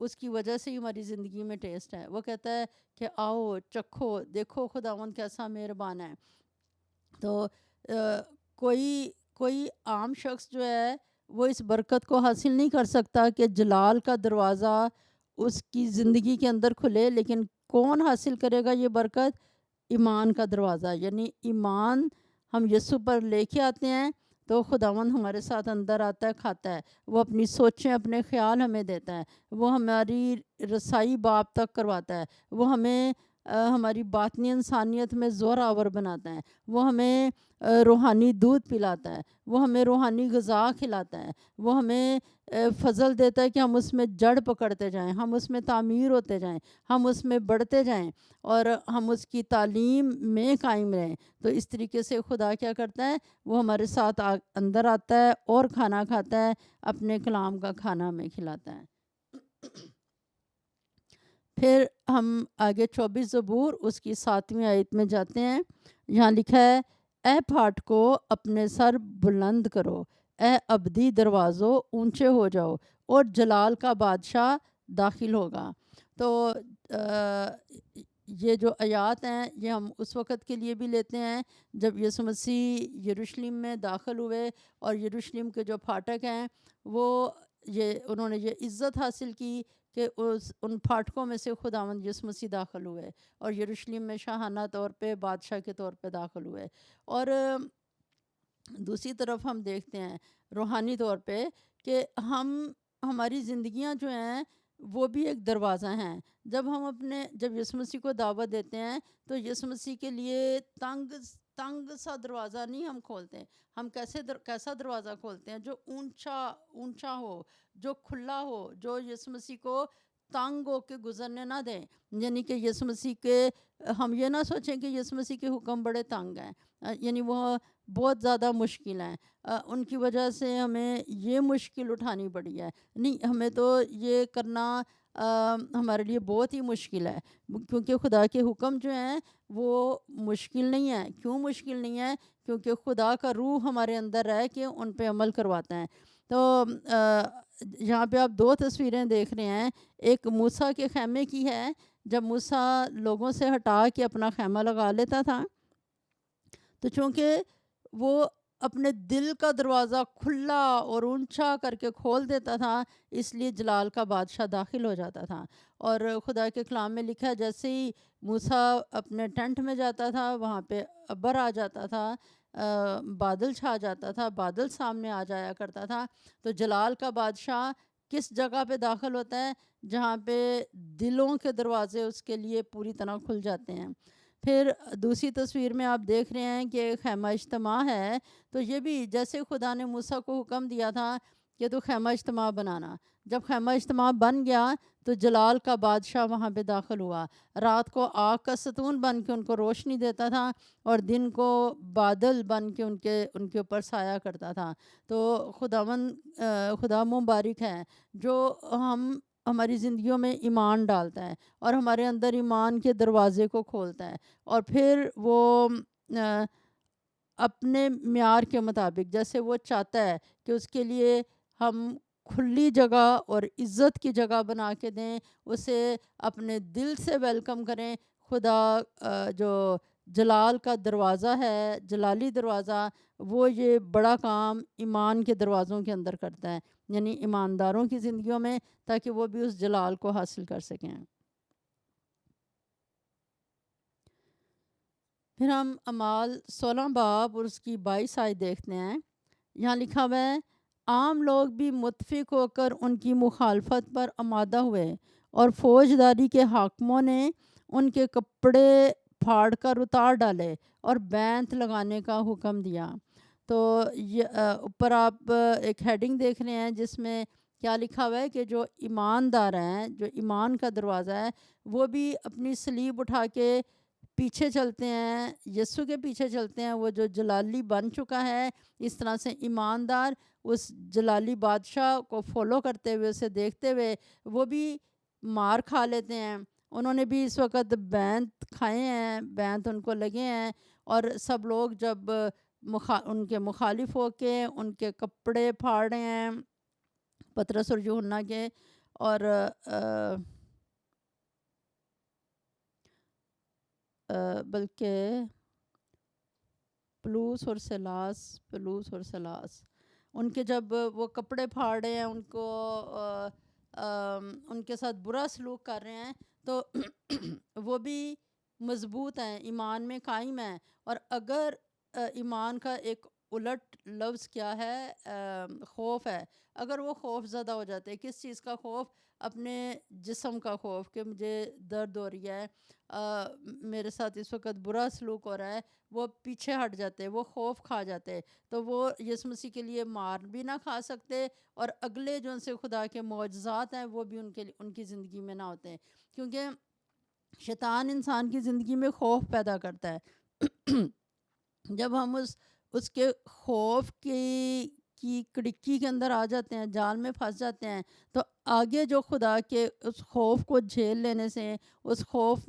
اس کی وجہ سے ہی ہماری زندگی میں ٹیسٹ ہے. وہ کہتا ہے کہ آؤ چکھو, دیکھو خداوند کیسا مہربان ہے. تو کوئی عام شخص جو ہے وہ اس برکت کو حاصل نہیں کر سکتا کہ جلال کا دروازہ اس کی زندگی کے اندر کھلے, لیکن کون حاصل کرے گا یہ برکت؟ ایمان کا دروازہ. یعنی ایمان ہم یسوع پر لے کے آتے ہیں تو خداوند ہمارے ساتھ اندر آتا ہے, کھاتا ہے. وہ اپنی سوچیں, اپنے خیال ہمیں دیتا ہے, وہ ہماری رسائی باپ تک کرواتا ہے, وہ ہمیں ہماری باطنی انسانیت میں زور آور بناتا ہے, وہ ہمیں روحانی دودھ پلاتا ہے, وہ ہمیں روحانی غذا کھلاتا ہے, وہ ہمیں فضل دیتا ہے کہ ہم اس میں جڑ پکڑتے جائیں, ہم اس میں تعمیر ہوتے جائیں, ہم اس میں بڑھتے جائیں اور ہم اس کی تعلیم میں قائم رہیں. تو اس طریقے سے خدا کیا کرتا ہے, وہ ہمارے ساتھ اندر آتا ہے اور کھانا کھاتا ہے, اپنے کلام کا کھانا ہمیں کھلاتا ہے. پھر ہم آگے 24 زبور اس کی 7ویں آیت میں جاتے ہیں. یہاں لکھا ہے اے پھاٹ کو اپنے سر بلند کرو، اے ابدی دروازوں اونچے ہو جاؤ اور جلال کا بادشاہ داخل ہوگا. تو یہ جو آیات ہیں یہ ہم اس وقت کے لیے بھی لیتے ہیں جب یسوع مسیح یروشلم میں داخل ہوئے اور یروشلم کے جو پھاٹک ہیں وہ انہوں نے یہ عزت حاصل کی کہ ان پھاٹکوں میں سے خداوند یسوع مسیح داخل ہوئے اور یروشلم میں شاہانہ طور پہ بادشاہ کے طور پہ داخل ہوئے. اور دوسری طرف ہم دیکھتے ہیں روحانی طور پہ کہ ہماری زندگیاں جو ہیں وہ بھی ایک دروازہ ہیں. جب یسوع مسیح کو دعوت دیتے ہیں تو یسوع مسیح کے لیے تنگ سا دروازہ نہیں ہم کھولتے. ہم کیسا دروازہ کھولتے ہیں جو اونچا ہو، جو کھلا ہو، جو یسوع مسیح کو تنگ ہو کے گزرنے نہ دیں. یعنی کہ یسوع مسیح کے ہم یہ نہ سوچیں کہ یسوع مسیح کے حکم بڑے تنگ ہیں، یعنی وہ بہت زیادہ مشکل ہیں، ان کی وجہ سے ہمیں یہ مشکل اٹھانی پڑی ہے. نہیں، ہمیں تو یہ کرنا ہمارے لیے بہت ہی مشکل ہے، کیونکہ خدا کے حکم جو ہیں وہ مشکل نہیں ہیں. کیوں مشکل نہیں ہے؟ کیونکہ خدا کا روح ہمارے اندر رہ کے ان پہ عمل کرواتا ہے. تو یہاں پہ آپ 2 تصویریں دیکھ رہے ہیں. ایک موسیٰ کے خیمے کی ہے، جب موسیٰ لوگوں سے ہٹا کے اپنا خیمہ لگا لیتا تھا تو چونکہ وہ اپنے دل کا دروازہ کھلا اور اونچا کر کے کھول دیتا تھا، اس لیے جلال کا بادشاہ داخل ہو جاتا تھا. اور خدا کے کلام میں لکھا ہے جیسے ہی موسیٰ اپنے ٹینٹ میں جاتا تھا وہاں پہ ابر آ جاتا تھا، بادل چھا جاتا تھا، بادل سامنے آ جایا کرتا تھا. تو جلال کا بادشاہ کس جگہ پہ داخل ہوتا ہے؟ جہاں پہ دلوں کے دروازے اس کے لیے پوری طرح کھل جاتے ہیں. پھر دوسری تصویر میں آپ دیکھ رہے ہیں کہ خیمہ اجتماع ہے. تو یہ بھی جیسے خدا نے موسیٰ کو حکم دیا تھا کہ تو خیمہ اجتماع بنانا، جب خیمہ اجتماع بن گیا تو جلال کا بادشاہ وہاں پہ داخل ہوا. رات کو آگ کا ستون بن کے ان کو روشنی دیتا تھا اور دن کو بادل بن کے ان کے اوپر سایہ کرتا تھا. تو خدا مبارک ہے جو ہماری زندگیوں میں ایمان ڈالتا ہے اور ہمارے اندر ایمان کے دروازے کو کھولتا ہے، اور پھر وہ اپنے معیار کے مطابق جیسے وہ چاہتا ہے کہ اس کے لیے ہم کھلی جگہ اور عزت کی جگہ بنا کے دیں، اسے اپنے دل سے ویلکم کریں. خدا جو جلال کا دروازہ ہے، جلالی دروازہ، وہ یہ بڑا کام ایمان کے دروازوں کے اندر کرتا ہے، یعنی ایمانداروں کی زندگیوں میں، تاکہ وہ بھی اس جلال کو حاصل کر سکیں. پھر ہم اعمال 16 باب اور اس کی 22 آیت دیکھتے ہیں. یہاں لکھا ہوا ہے عام لوگ بھی متفق ہو کر ان کی مخالفت پر آمادہ ہوئے اور فوجداری کے حاکموں نے ان کے کپڑے پھاڑ کر اتار ڈالے اور بینت لگانے کا حکم دیا. تو یہ اوپر آپ ایک ہیڈنگ دیکھ رہے ہیں جس میں کیا لکھا ہوا ہے کہ جو ایماندار ہیں، جو ایمان کا دروازہ ہے، وہ بھی اپنی صلیب اٹھا کے پیچھے چلتے ہیں، یسوع کے پیچھے چلتے ہیں. وہ جو جلالی بن چکا ہے، اس طرح سے ایماندار اس جلالی بادشاہ کو فالو کرتے ہوئے، اسے دیکھتے ہوئے وہ بھی مار کھا لیتے ہیں. انہوں نے بھی اس وقت بینت کھائے ہیں، بینت ان کو لگے ہیں، اور سب لوگ جب ان کے مخالف ہو کے ان کے کپڑے پھاڑ رہے ہیں پطرس اور یوحنا کے، اور بلکہ پلوس اور سلاس ان کے جب وہ کپڑے پھاڑ رہے ہیں، ان کو ان کے ساتھ برا سلوک کر رہے ہیں، تو وہ بھی مضبوط ہیں، ایمان میں قائم ہیں. اور اگر ایمان کا ایک الٹ لفظ کیا ہے؟ خوف ہے. اگر وہ خوف زدہ ہو جاتے، کس چیز کا خوف؟ اپنے جسم کا خوف کہ مجھے درد ہو رہی ہے، میرے ساتھ اس وقت برا سلوک ہو رہا ہے، وہ پیچھے ہٹ جاتے، وہ خوف کھا جاتے. تو وہ یسوع مسیح کے لیے مار بھی نہ کھا سکتے، اور اگلے جو ان سے خدا کے معجزات ہیں وہ بھی ان کی زندگی میں نہ ہوتے، کیونکہ شیطان انسان کی زندگی میں خوف پیدا کرتا ہے. جب ہم اس کے خوف کی کڑکی کے اندر آ جاتے ہیں، جال میں پھنس جاتے ہیں، تو آگے جو خدا کے اس خوف کو جھیل لینے سے، اس خوف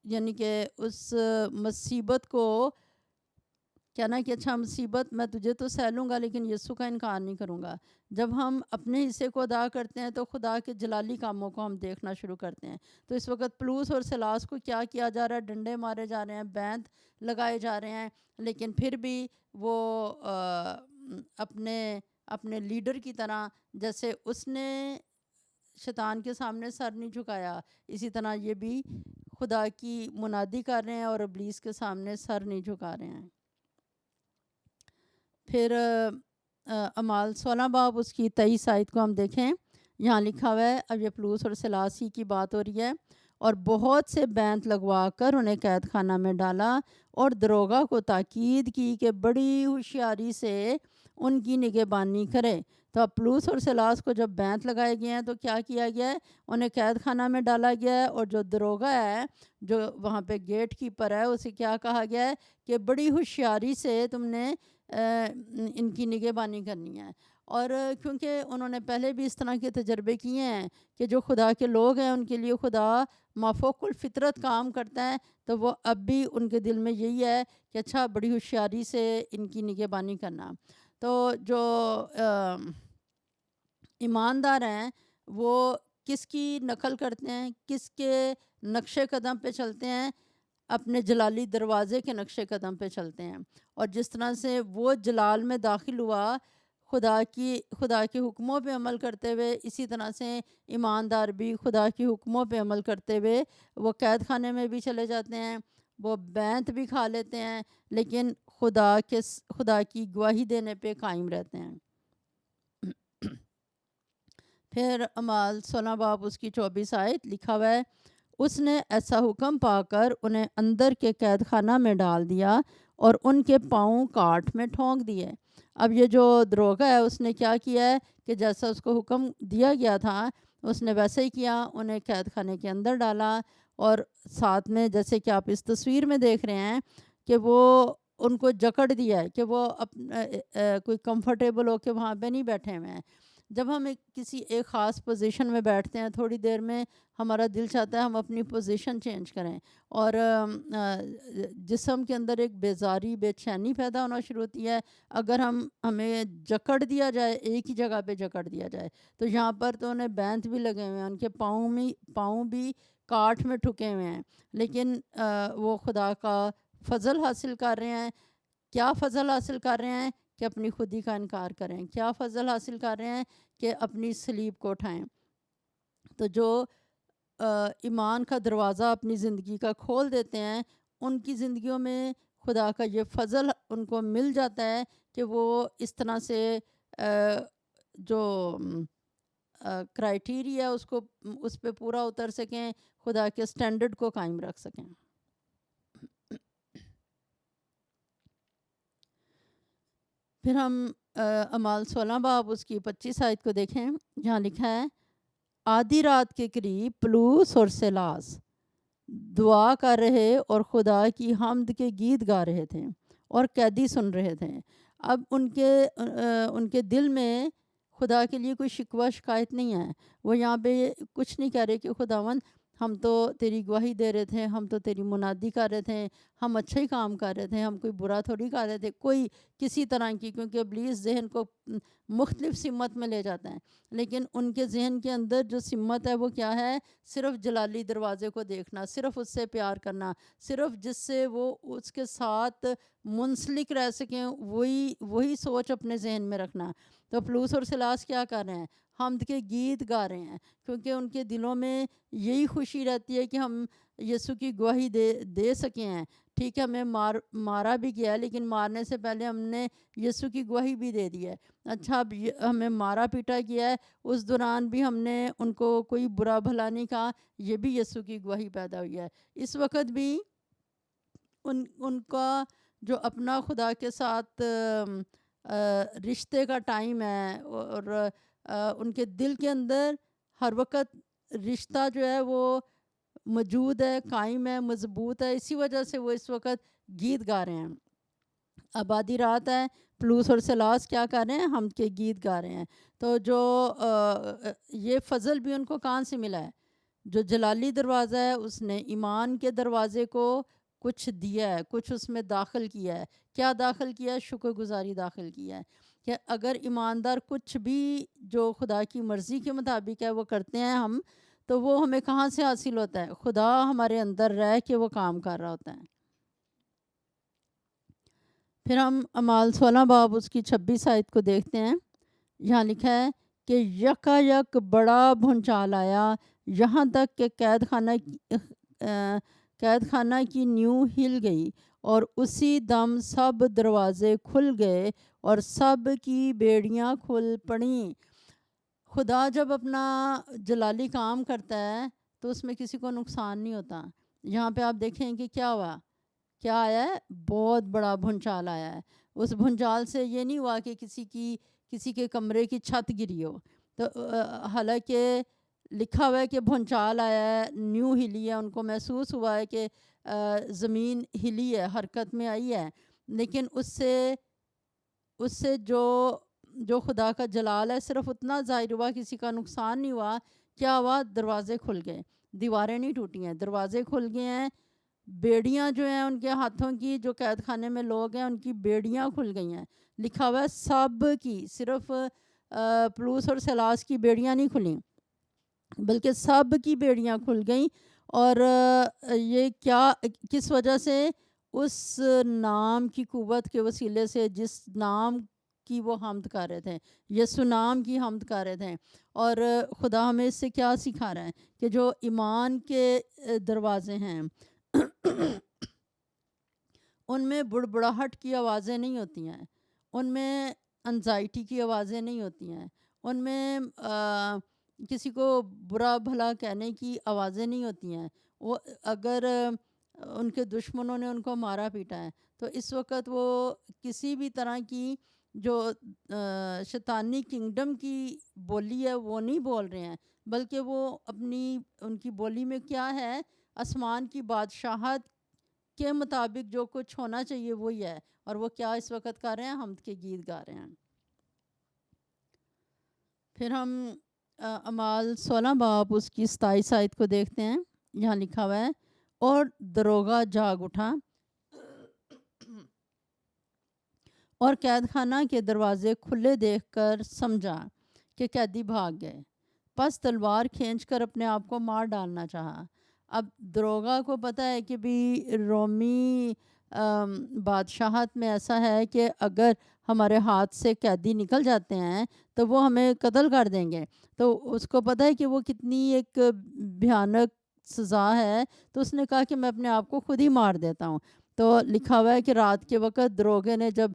یعنی کہ اس مصیبت کو کہنا کہ اچھا مصیبت میں تجھے تو سہ لوں گا لیکن یسوع کا انکار نہیں کروں گا. جب ہم اپنے حصے کو ادا کرتے ہیں تو خدا کے جلالی کاموں کو ہم دیکھنا شروع کرتے ہیں. تو اس وقت پلوس اور سلاس کو کیا کیا جا رہا ہے؟ ڈنڈے مارے جا رہے ہیں، بیند لگائے جا رہے ہیں، لیکن پھر بھی وہ اپنے لیڈر کی طرح، جیسے اس نے شیطان کے سامنے سر نہیں جھکایا، اسی طرح یہ بھی خدا کی منادی کر رہے ہیں اور ابلیس کے سامنے سر نہیں جھکا رہے ہیں. پھر اعمال 16 باب اس کی 23 آیت کو ہم دیکھیں. یہاں لکھا ہوا ہے، اب یہ پلوس اور سلاسی کی بات ہو رہی ہے، اور بہت سے بینت لگوا کر انہیں قید خانہ میں ڈالا اور دروگا کو تاکید کی کہ بڑی ہوشیاری سے ان کی نگہبانی کرے. تو اب پلوس اور سلاس کو جب بینت لگائے گئے ہیں تو کیا کیا گیا ہے؟ انہیں قید خانہ میں ڈالا گیا ہے، اور جو دروگا ہے، جو وہاں پہ گیٹ کیپر ہے، اسے کیا کہا گیا ہے کہ بڑی ہوشیاری سے تم نے ان کی نگہبانی کرنی ہے. اور کیونکہ انہوں نے پہلے بھی اس طرح کے تجربے کیے ہیں کہ جو خدا کے لوگ ہیں ان کے لیے خدا مافوق الفطرت کام کرتا ہے، تو وہ اب بھی ان کے دل میں یہی ہے کہ اچھا بڑی ہوشیاری سے ان کی نگہبانی کرنا. تو جو ایماندار ہیں وہ کس کی نقل کرتے ہیں، کس کے نقش قدم پہ چلتے ہیں؟ اپنے جلالی دروازے کے نقش قدم پہ چلتے ہیں. اور جس طرح سے وہ جلال میں داخل ہوا خدا کے حکموں پہ عمل کرتے ہوئے، اسی طرح سے ایماندار بھی خدا کے حکموں پہ عمل کرتے ہوئے وہ قید خانے میں بھی چلے جاتے ہیں، وہ بینت بھی کھا لیتے ہیں، لیکن خدا کی گواہی دینے پہ قائم رہتے ہیں. پھر اعمال 16 باب اس کی 24 آیت لکھا ہوا ہے، اس نے ایسا حکم پا کر انہیں اندر کے قید خانہ میں ڈال دیا اور ان کے پاؤں کاٹ میں ٹھونک دیے. اب یہ جو دروگا ہے اس نے کیا کیا ہے کہ جیسا اس کو حکم دیا گیا تھا اس نے ویسے ہی کیا، انہیں قید خانے کے اندر ڈالا، اور ساتھ میں جیسے کہ آپ اس تصویر میں دیکھ رہے ہیں کہ وہ ان کو جکڑ دیا ہے کہ وہ کوئی کمفرٹیبل ہو کے وہاں پہ نہیں بیٹھے ہوئے ہیں. جب ہم کسی ایک خاص پوزیشن میں بیٹھتے ہیں، تھوڑی دیر میں ہمارا دل چاہتا ہے ہم اپنی پوزیشن چینج کریں، اور جسم کے اندر ایک بیزاری، بے چینی پیدا ہونا شروع ہوتی ہے اگر ہمیں جکڑ دیا جائے، ایک ہی جگہ پہ جکڑ دیا جائے. تو یہاں پر تو انہیں بینت بھی لگے ہوئے ہیں، ان کے پاؤں بھی کاٹ میں ٹھکے ہوئے ہیں، لیکن وہ خدا کا فضل حاصل کر رہے ہیں. کیا فضل حاصل کر رہے ہیں؟ کہ اپنی خودی کا انکار کریں. کیا فضل حاصل کر رہے ہیں؟ کہ اپنی صلیب کو اٹھائیں. تو جو ایمان کا دروازہ اپنی زندگی کا کھول دیتے ہیں، ان کی زندگیوں میں خدا کا یہ فضل ان کو مل جاتا ہے کہ وہ اس طرح سے جو کرائٹیریا اس پہ پورا اتر سکیں، خدا کے سٹینڈرڈ کو قائم رکھ سکیں. پھر ہم اعمال 16 باب اس کی 25 آیت کو دیکھیں. جہاں لکھا ہے، آدھی رات کے قریب پلوس اور سلاس دعا کر رہے اور خدا کی حمد کے گیت گا رہے تھے اور قیدی سن رہے تھے. اب ان کے دل میں خدا کے لیے کوئی شکوہ شکایت نہیں ہے. وہ یہاں پہ کچھ نہیں کہہ رہے کہ خداوند ہم تو تیری گواہی دے رہے تھے، ہم تو تیری منادی کر رہے تھے، ہم اچھا ہی کام کر رہے تھے، ہم کوئی برا تھوڑی کر رہے تھے، کوئی کسی طرح کی، کیونکہ ابلیس ذہن کو مختلف سمت میں لے جاتا ہے. لیکن ان کے ذہن کے اندر جو سمت ہے وہ کیا ہے؟ صرف جلالی دروازے کو دیکھنا، صرف اس سے پیار کرنا، صرف جس سے وہ اس کے ساتھ منسلک رہ سکیں، وہی سوچ اپنے ذہن میں رکھنا. تو پلوس اور سلاس کیا کر رہے ہیں؟ حمد کے گیت گا رہے ہیں، کیونکہ ان کے دلوں میں یہی خوشی رہتی ہے کہ ہم یسوع کی گواہی دے سکے ہیں. ٹھیک ہے، ہمیں مارا بھی گیا، لیکن مارنے سے پہلے ہم نے یسوع کی گواہی بھی دے دی ہے. اچھا، اب ہمیں مارا پیٹا گیا ہے، اس دوران بھی ہم نے ان کو کوئی برا بھلا نہیں کہا، یہ بھی یسوع کی گواہی پیدا ہوئی ہے. اس وقت بھی ان کا جو اپنا خدا کے ساتھ رشتے کا ٹائم ہے، اور ان کے دل کے اندر ہر وقت رشتہ جو ہے وہ موجود ہے، قائم ہے، مضبوط ہے، اسی وجہ سے وہ اس وقت گیت گا رہے ہیں. آبادی رات ہے، پلوس اور سلاس کیا کر رہے ہیں؟ حمد کے گیت گا رہے ہیں۔ تو جو یہ فضل بھی ان کو کہاں سے ملا ہے؟ جو جلالی دروازہ ہے اس نے ایمان کے دروازے کو کچھ دیا ہے، کچھ اس میں داخل کیا ہے۔ کیا داخل کیا ہے؟ شکر گزاری داخل کیا ہے کہ اگر ایماندار کچھ بھی جو خدا کی مرضی کے مطابق ہے وہ کرتے ہیں ہم، تو وہ ہمیں کہاں سے حاصل ہوتا ہے؟ خدا ہمارے اندر رہ کے وہ کام کر رہا ہوتا ہے۔ پھر ہم اعمال 16 باب اس کی 26 آیت کو دیکھتے ہیں۔ یہاں لکھا ہے کہ یکا یک بڑا بھونچال آیا، یہاں تک کہ قید خانہ کی نیو ہل گئی، اور اسی دم سب دروازے کھل گئے اور سب کی بیڑیاں کھل پڑیں۔ خدا جب اپنا جلالی کام کرتا ہے تو اس میں کسی کو نقصان نہیں ہوتا۔ یہاں پہ آپ دیکھیں کہ کیا ہوا، کیا آیا ہے؟ بہت بڑا بھونچال آیا ہے۔ اس بھونچال سے یہ نہیں ہوا کہ کسی کے کمرے کی چھت گری ہو، تو حالانکہ لکھا ہوا ہے کہ بھونچال آیا ہے، نیو ہلی ہے، ان کو محسوس ہوا ہے کہ زمین ہلی ہے، حرکت میں آئی ہے، لیکن اس سے جو خدا کا جلال ہے صرف اتنا ظاہر ہوا، کسی کا نقصان نہیں ہوا۔ کیا ہوا؟ دروازے کھل گئے، دیواریں نہیں ٹوٹی ہیں، دروازے کھل گئے ہیں۔ بیڑیاں جو ہیں ان کے ہاتھوں کی، جو قید خانے میں لوگ ہیں ان کی بیڑیاں کھل گئی ہیں۔ لکھا ہوا ہے سب کی، صرف پلوس اور سلاس کی بیڑیاں نہیں کھلیں بلکہ سب کی بیڑیاں کھل گئیں۔ اور یہ کیا، کس وجہ سے؟ اس نام کی قوت کے وسیلے سے جس نام کی وہ حمد کر رہے تھے، یسوع نام کی حمد کر رہے تھے۔ اور خدا ہمیں اس سے کیا سکھا رہا ہے کہ جو ایمان کے دروازے ہیں ان میں بڑبڑاہٹ کی آوازیں نہیں ہوتی ہیں، ان میں انزائٹی کی آوازیں نہیں ہوتی ہیں، ان میں کسی کو برا بھلا کہنے کی آوازیں نہیں ہوتی ہیں۔ وہ اگر ان کے دشمنوں نے ان کو مارا پیٹا ہے تو اس وقت وہ کسی بھی طرح کی جو شیطانی کنگڈم کی بولی ہے وہ نہیں بول رہے ہیں، بلکہ وہ ان کی بولی میں کیا ہے؟ آسمان کی بادشاہت کے مطابق جو کچھ ہونا چاہیے وہی ہے۔ اور وہ کیا اس وقت کر رہے ہیں؟ حمد کے گیت گا رہے ہیں۔ پھر ہم اعمال 16 باب اس کی 27 آیت کو دیکھتے ہیں۔ یہاں لکھا ہوا ہے، اور دروغہ جاگ اٹھا اور قید خانہ کے دروازے کھلے دیکھ کر سمجھا کہ قیدی بھاگ گئے، پس تلوار کھینچ کر اپنے آپ کو مار ڈالنا چاہا۔ اب دروغہ کو پتہ ہے کہ بھی رومی بادشاہت میں ایسا ہے کہ اگر ہمارے ہاتھ سے قیدی نکل جاتے ہیں تو وہ ہمیں قتل کر دیں گے، تو اس کو پتہ ہے کہ وہ کتنی ایک بھیانک سزا ہے، تو اس نے کہا کہ میں اپنے آپ کو خود ہی مار دیتا ہوں۔ تو لکھا ہوا ہے کہ رات کے وقت دروغے نے جب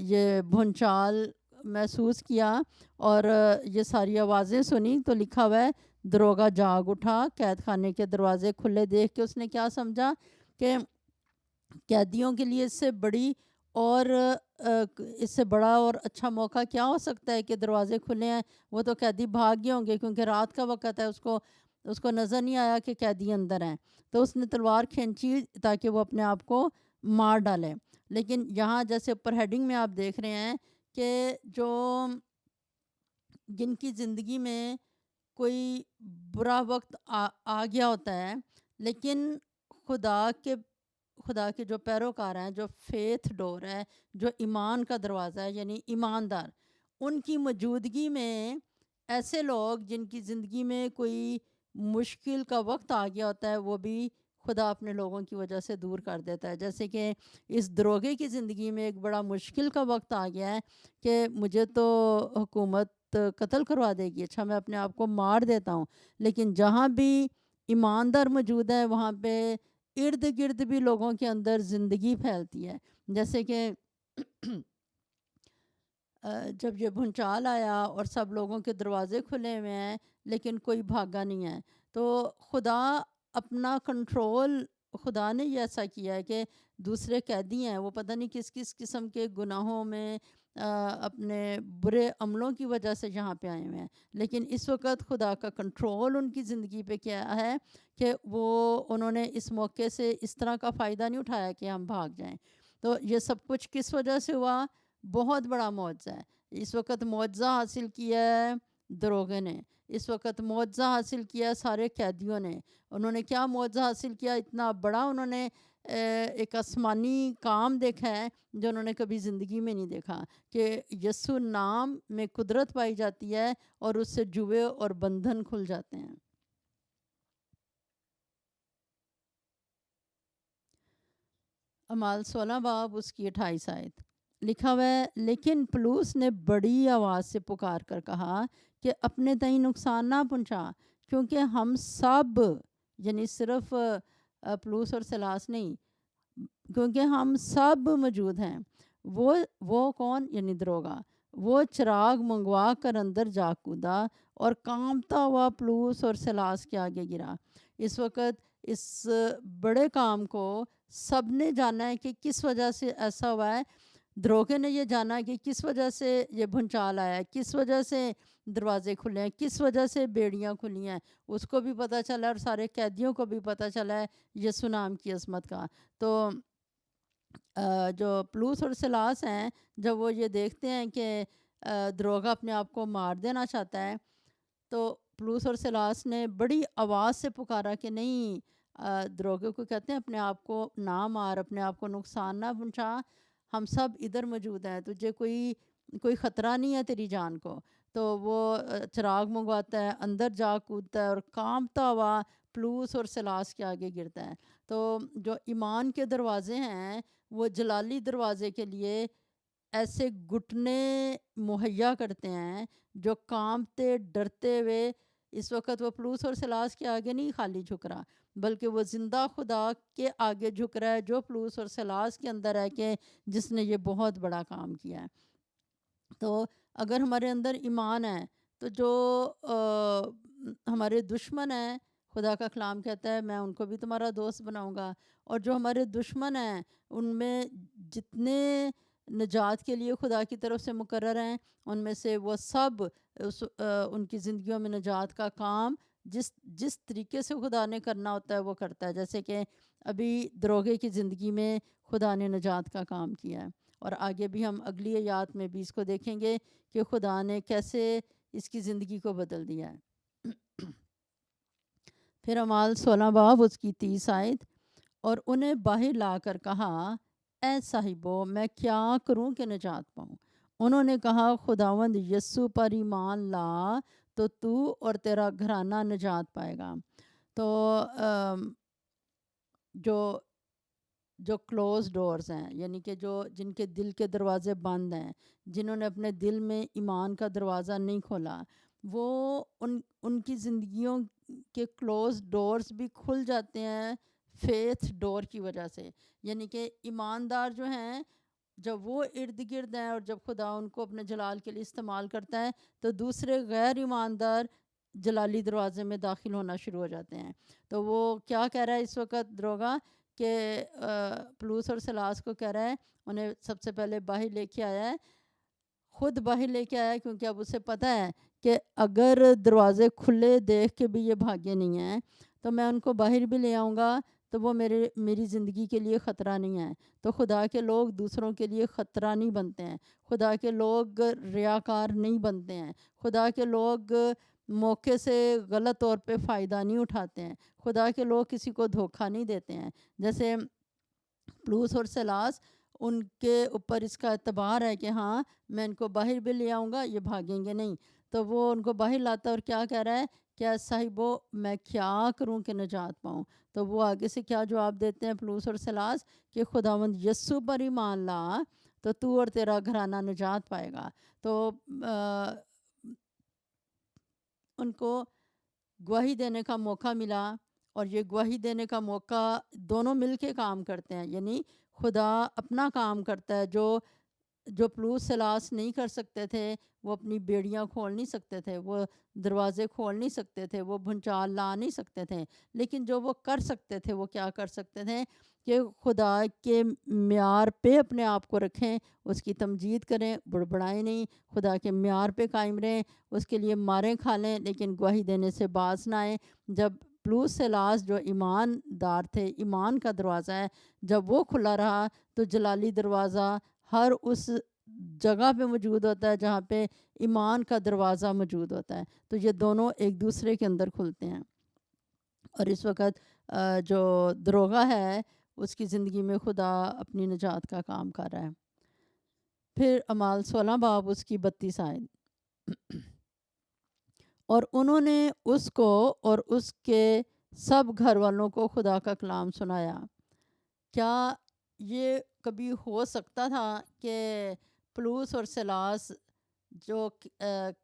یہ بھونچال محسوس کیا اور یہ ساری آوازیں سنی، تو لکھا ہوا ہے دروغہ جاگ اٹھا، قید خانے کے دروازے کھلے دیکھ کے اس نے کیا سمجھا کہ قیدیوں کے لیے اس سے بڑا اور اچھا موقع کیا ہو سکتا ہے کہ دروازے کھلے ہیں، وہ تو قیدی بھاگ گئے ہوں گے کیونکہ رات کا وقت ہے، اس کو نظر نہیں آیا کہ قیدی اندر ہیں، تو اس نے تلوار کھینچی تاکہ وہ اپنے آپ کو مار ڈالے۔ لیکن یہاں جیسے اوپر ہیڈنگ میں آپ دیکھ رہے ہیں کہ جن کی زندگی میں کوئی برا وقت آ گیا ہوتا ہے، لیکن خدا کے جو پیروکار ہیں، جو فیتھ ڈور ہے، جو ایمان کا دروازہ ہے، یعنی ایماندار، ان کی موجودگی میں ایسے لوگ جن کی زندگی میں کوئی مشکل کا وقت آ گیا ہوتا ہے وہ بھی خدا اپنے لوگوں کی وجہ سے دور کر دیتا ہے۔ جیسے کہ اس دروغے کی زندگی میں ایک بڑا مشکل کا وقت آ گیا ہے کہ مجھے تو حکومت قتل کروا دے گی، اچھا میں اپنے آپ کو مار دیتا ہوں، لیکن جہاں بھی ایماندار موجود ہے وہاں پہ ارد گرد بھی لوگوں کے اندر زندگی پھیلتی ہے۔ جیسے کہ جب یہ بھونچال آیا اور سب لوگوں کے دروازے کھلے ہوئے ہیں لیکن کوئی بھاگا نہیں ہے، تو خدا اپنا کنٹرول، خدا نے یہ ایسا کیا ہے کہ دوسرے قیدی ہیں، وہ پتہ نہیں کس کس قسم کے گناہوں میں اپنے برے عملوں کی وجہ سے یہاں پہ آئے ہوئے ہیں، لیکن اس وقت خدا کا کنٹرول ان کی زندگی پہ کیا ہے کہ انہوں نے اس موقع سے اس طرح کا فائدہ نہیں اٹھایا کہ ہم بھاگ جائیں۔ تو یہ سب کچھ کس وجہ سے ہوا؟ بہت بڑا معجزہ ہے۔ اس وقت معجزہ حاصل کیا ہے دروغے نے، اس وقت معجزہ حاصل کیا سارے قیدیوں نے۔ انہوں نے کیا معجزہ حاصل کیا؟ اتنا بڑا انہوں نے ایک آسمانی کام دیکھا ہے جو انہوں نے کبھی زندگی میں نہیں دیکھا، کہ یسوع نام میں قدرت پائی جاتی ہے اور اس سے جوئے اور بندھن کھل جاتے ہیں۔ اعمال 16 باب اس کی 28 آیت لکھا ہوا ہے، لیکن پلوس نے بڑی آواز سے پکار کر کہا کہ اپنے تئیں نقصان نہ پہنچا، کیونکہ ہم سب، یعنی صرف پلوس اور سلاس نہیں، کیونکہ ہم سب موجود ہیں۔ وہ کون؟ یعنی دروگا۔ وہ چراغ منگوا کر اندر جا کودا اور کانپتا ہوا پلوس اور سلاس کے آگے گرا۔ اس وقت اس بڑے کام کو سب نے جانا ہے کہ کس وجہ سے ایسا ہوا ہے۔ دروگے نے یہ جانا کہ کس وجہ سے یہ بھونچال آیا ہے، کس وجہ سے دروازے کھلے ہیں، کس وجہ سے بیڑیاں کھلی ہیں۔ اس کو بھی پتہ چلا اور سارے قیدیوں کو بھی پتہ چلا ہے یسوع نام کی عظمت کا۔ تو جو پلوس اور سلاس ہیں، جب وہ یہ دیکھتے ہیں کہ دروگا اپنے آپ کو مار دینا چاہتا ہے، تو پلوس اور سلاس نے بڑی آواز سے پکارا کہ نہیں، دروگے کو کہتے ہیں اپنے آپ کو نہ مار، اپنے آپ کو نقصان نہ پہنچا، ہم سب ادھر موجود ہیں، تجھے کوئی خطرہ نہیں ہے تیری جان کو۔ تو وہ چراغ منگواتا ہے، اندر جا کودتا ہے اور کانپتا ہوا پلوس اور سلاس کے آگے گرتا ہے۔ تو جو ایمان کے دروازے ہیں وہ جلالی دروازے کے لیے ایسے گھٹنے مہیا کرتے ہیں جو کانپتے ڈرتے ہوئے، اس وقت وہ پلوس اور سلاس کے آگے نہیں خالی جھک رہا، بلکہ وہ زندہ خدا کے آگے جھک رہا ہے جو پلوس اور سلاس کے اندر ہے، کہ جس نے یہ بہت بڑا کام کیا ہے۔ تو اگر ہمارے اندر ایمان ہے تو جو ہمارے دشمن ہیں، خدا کا کلام کہتا ہے میں ان کو بھی تمہارا دوست بناؤں گا، اور جو ہمارے دشمن ہیں ان میں جتنے نجات کے لیے خدا کی طرف سے مقرر ہیں، ان میں سے وہ سب ان کی زندگیوں میں نجات کا کام جس طریقے سے خدا نے کرنا ہوتا ہے وہ کرتا ہے، جیسے کہ ابھی دروگے کی زندگی میں خدا نے نجات کا کام کیا ہے، اور آگے بھی ہم اگلی آیات میں بھی اس کو دیکھیں گے کہ خدا نے کیسے اس کی زندگی کو بدل دیا ہے۔ پھر اعمال 16 باب اس کی 30 آیت، اور انہیں باہر لا کر کہا، اے صاحبو میں کیا کروں کہ نجات پاؤں؟ انہوں نے کہا، خداوند یسوع پر ایمان لا تو تو اور تیرا گھرانہ نجات پائے گا۔ تو جو کلوز ڈورز ہیں، یعنی کہ جن کے دل کے دروازے بند ہیں، جنہوں نے اپنے دل میں ایمان کا دروازہ نہیں کھولا، وہ ان کی زندگیوں کے کلوز ڈورز بھی کھل جاتے ہیں فیتھ ڈور کی وجہ سے۔ یعنی کہ ایماندار جو ہیں، جب وہ ارد گرد ہیں اور جب خدا ان کو اپنے جلال کے لیے استعمال کرتا ہے، تو دوسرے غیر ایماندار جلالی دروازے میں داخل ہونا شروع ہو جاتے ہیں۔ تو وہ کیا کہہ رہا ہے اس وقت دروگا، کہ پلوس اور سلاس کو کہہ رہا ہے، انہیں سب سے پہلے باہر لے کے آیا ہے، خود باہر لے کے آیا، کیونکہ اب اسے پتہ ہے کہ اگر دروازے کھلے دیکھ کے بھی یہ بھاگے نہیں ہیں تو میں ان کو باہر بھی لے آؤں گا تو وہ میری زندگی کے لیے خطرہ نہیں ہے۔ تو خدا کے لوگ دوسروں کے لیے خطرہ نہیں بنتے ہیں، خدا کے لوگ ریاکار نہیں بنتے ہیں، خدا کے لوگ موقع سے غلط طور پہ فائدہ نہیں اٹھاتے ہیں، خدا کے لوگ کسی کو دھوکہ نہیں دیتے ہیں۔ جیسے پلوس اور سلاس، ان کے اوپر اس کا اعتبار ہے کہ ہاں میں ان کو باہر بھی لے آؤں گا، یہ بھاگیں گے نہیں، تو وہ ان کو باہر لاتا ہے اور کیا کہہ رہا ہے، کیا صاحبو میں کیا کروں کہ نجات پاؤں؟ تو وہ آگے سے کیا جواب دیتے ہیں پلوس اور سلاس، کہ خداوند یسوع پر ایمان لا تو تو اور تیرا گھرانہ نجات پائے گا۔ تو ان کو گواہی دینے کا موقع ملا، اور یہ گواہی دینے کا موقع دونوں مل کے کام کرتے ہیں، یعنی خدا اپنا کام کرتا ہے، جو پلوس سلاس نہیں کر سکتے تھے، وہ اپنی بیڑیاں کھول نہیں سکتے تھے، وہ دروازے کھول نہیں سکتے تھے، وہ بھونچال لا نہیں سکتے تھے، لیکن جو وہ کر سکتے تھے وہ کیا کر سکتے تھے، کہ خدا کے معیار پہ اپنے آپ کو رکھیں، اس کی تمجید کریں، بڑبڑائیں نہیں، خدا کے معیار پہ قائم رہیں، اس کے لیے ماریں کھا لیں لیکن گواہی دینے سے باز نہ آئیں۔ جب پلوس سلاس جو ایماندار تھے، ایمان کا دروازہ ہے، جب وہ کھلا رہا تو جلالی دروازہ ہر اس جگہ پہ موجود ہوتا ہے جہاں پہ ایمان کا دروازہ موجود ہوتا ہے، تو یہ دونوں ایک دوسرے کے اندر کھلتے ہیں۔ اور اس وقت جو دروغہ ہے اس کی زندگی میں خدا اپنی نجات کا کام کر رہا ہے۔ پھر اعمال 16 باب اس کی 32 آیت، اور انہوں نے اس کو اور اس کے سب گھر والوں کو خدا کا کلام سنایا۔ کیا یہ کبھی ہو سکتا تھا کہ پلوس اور سلاس جو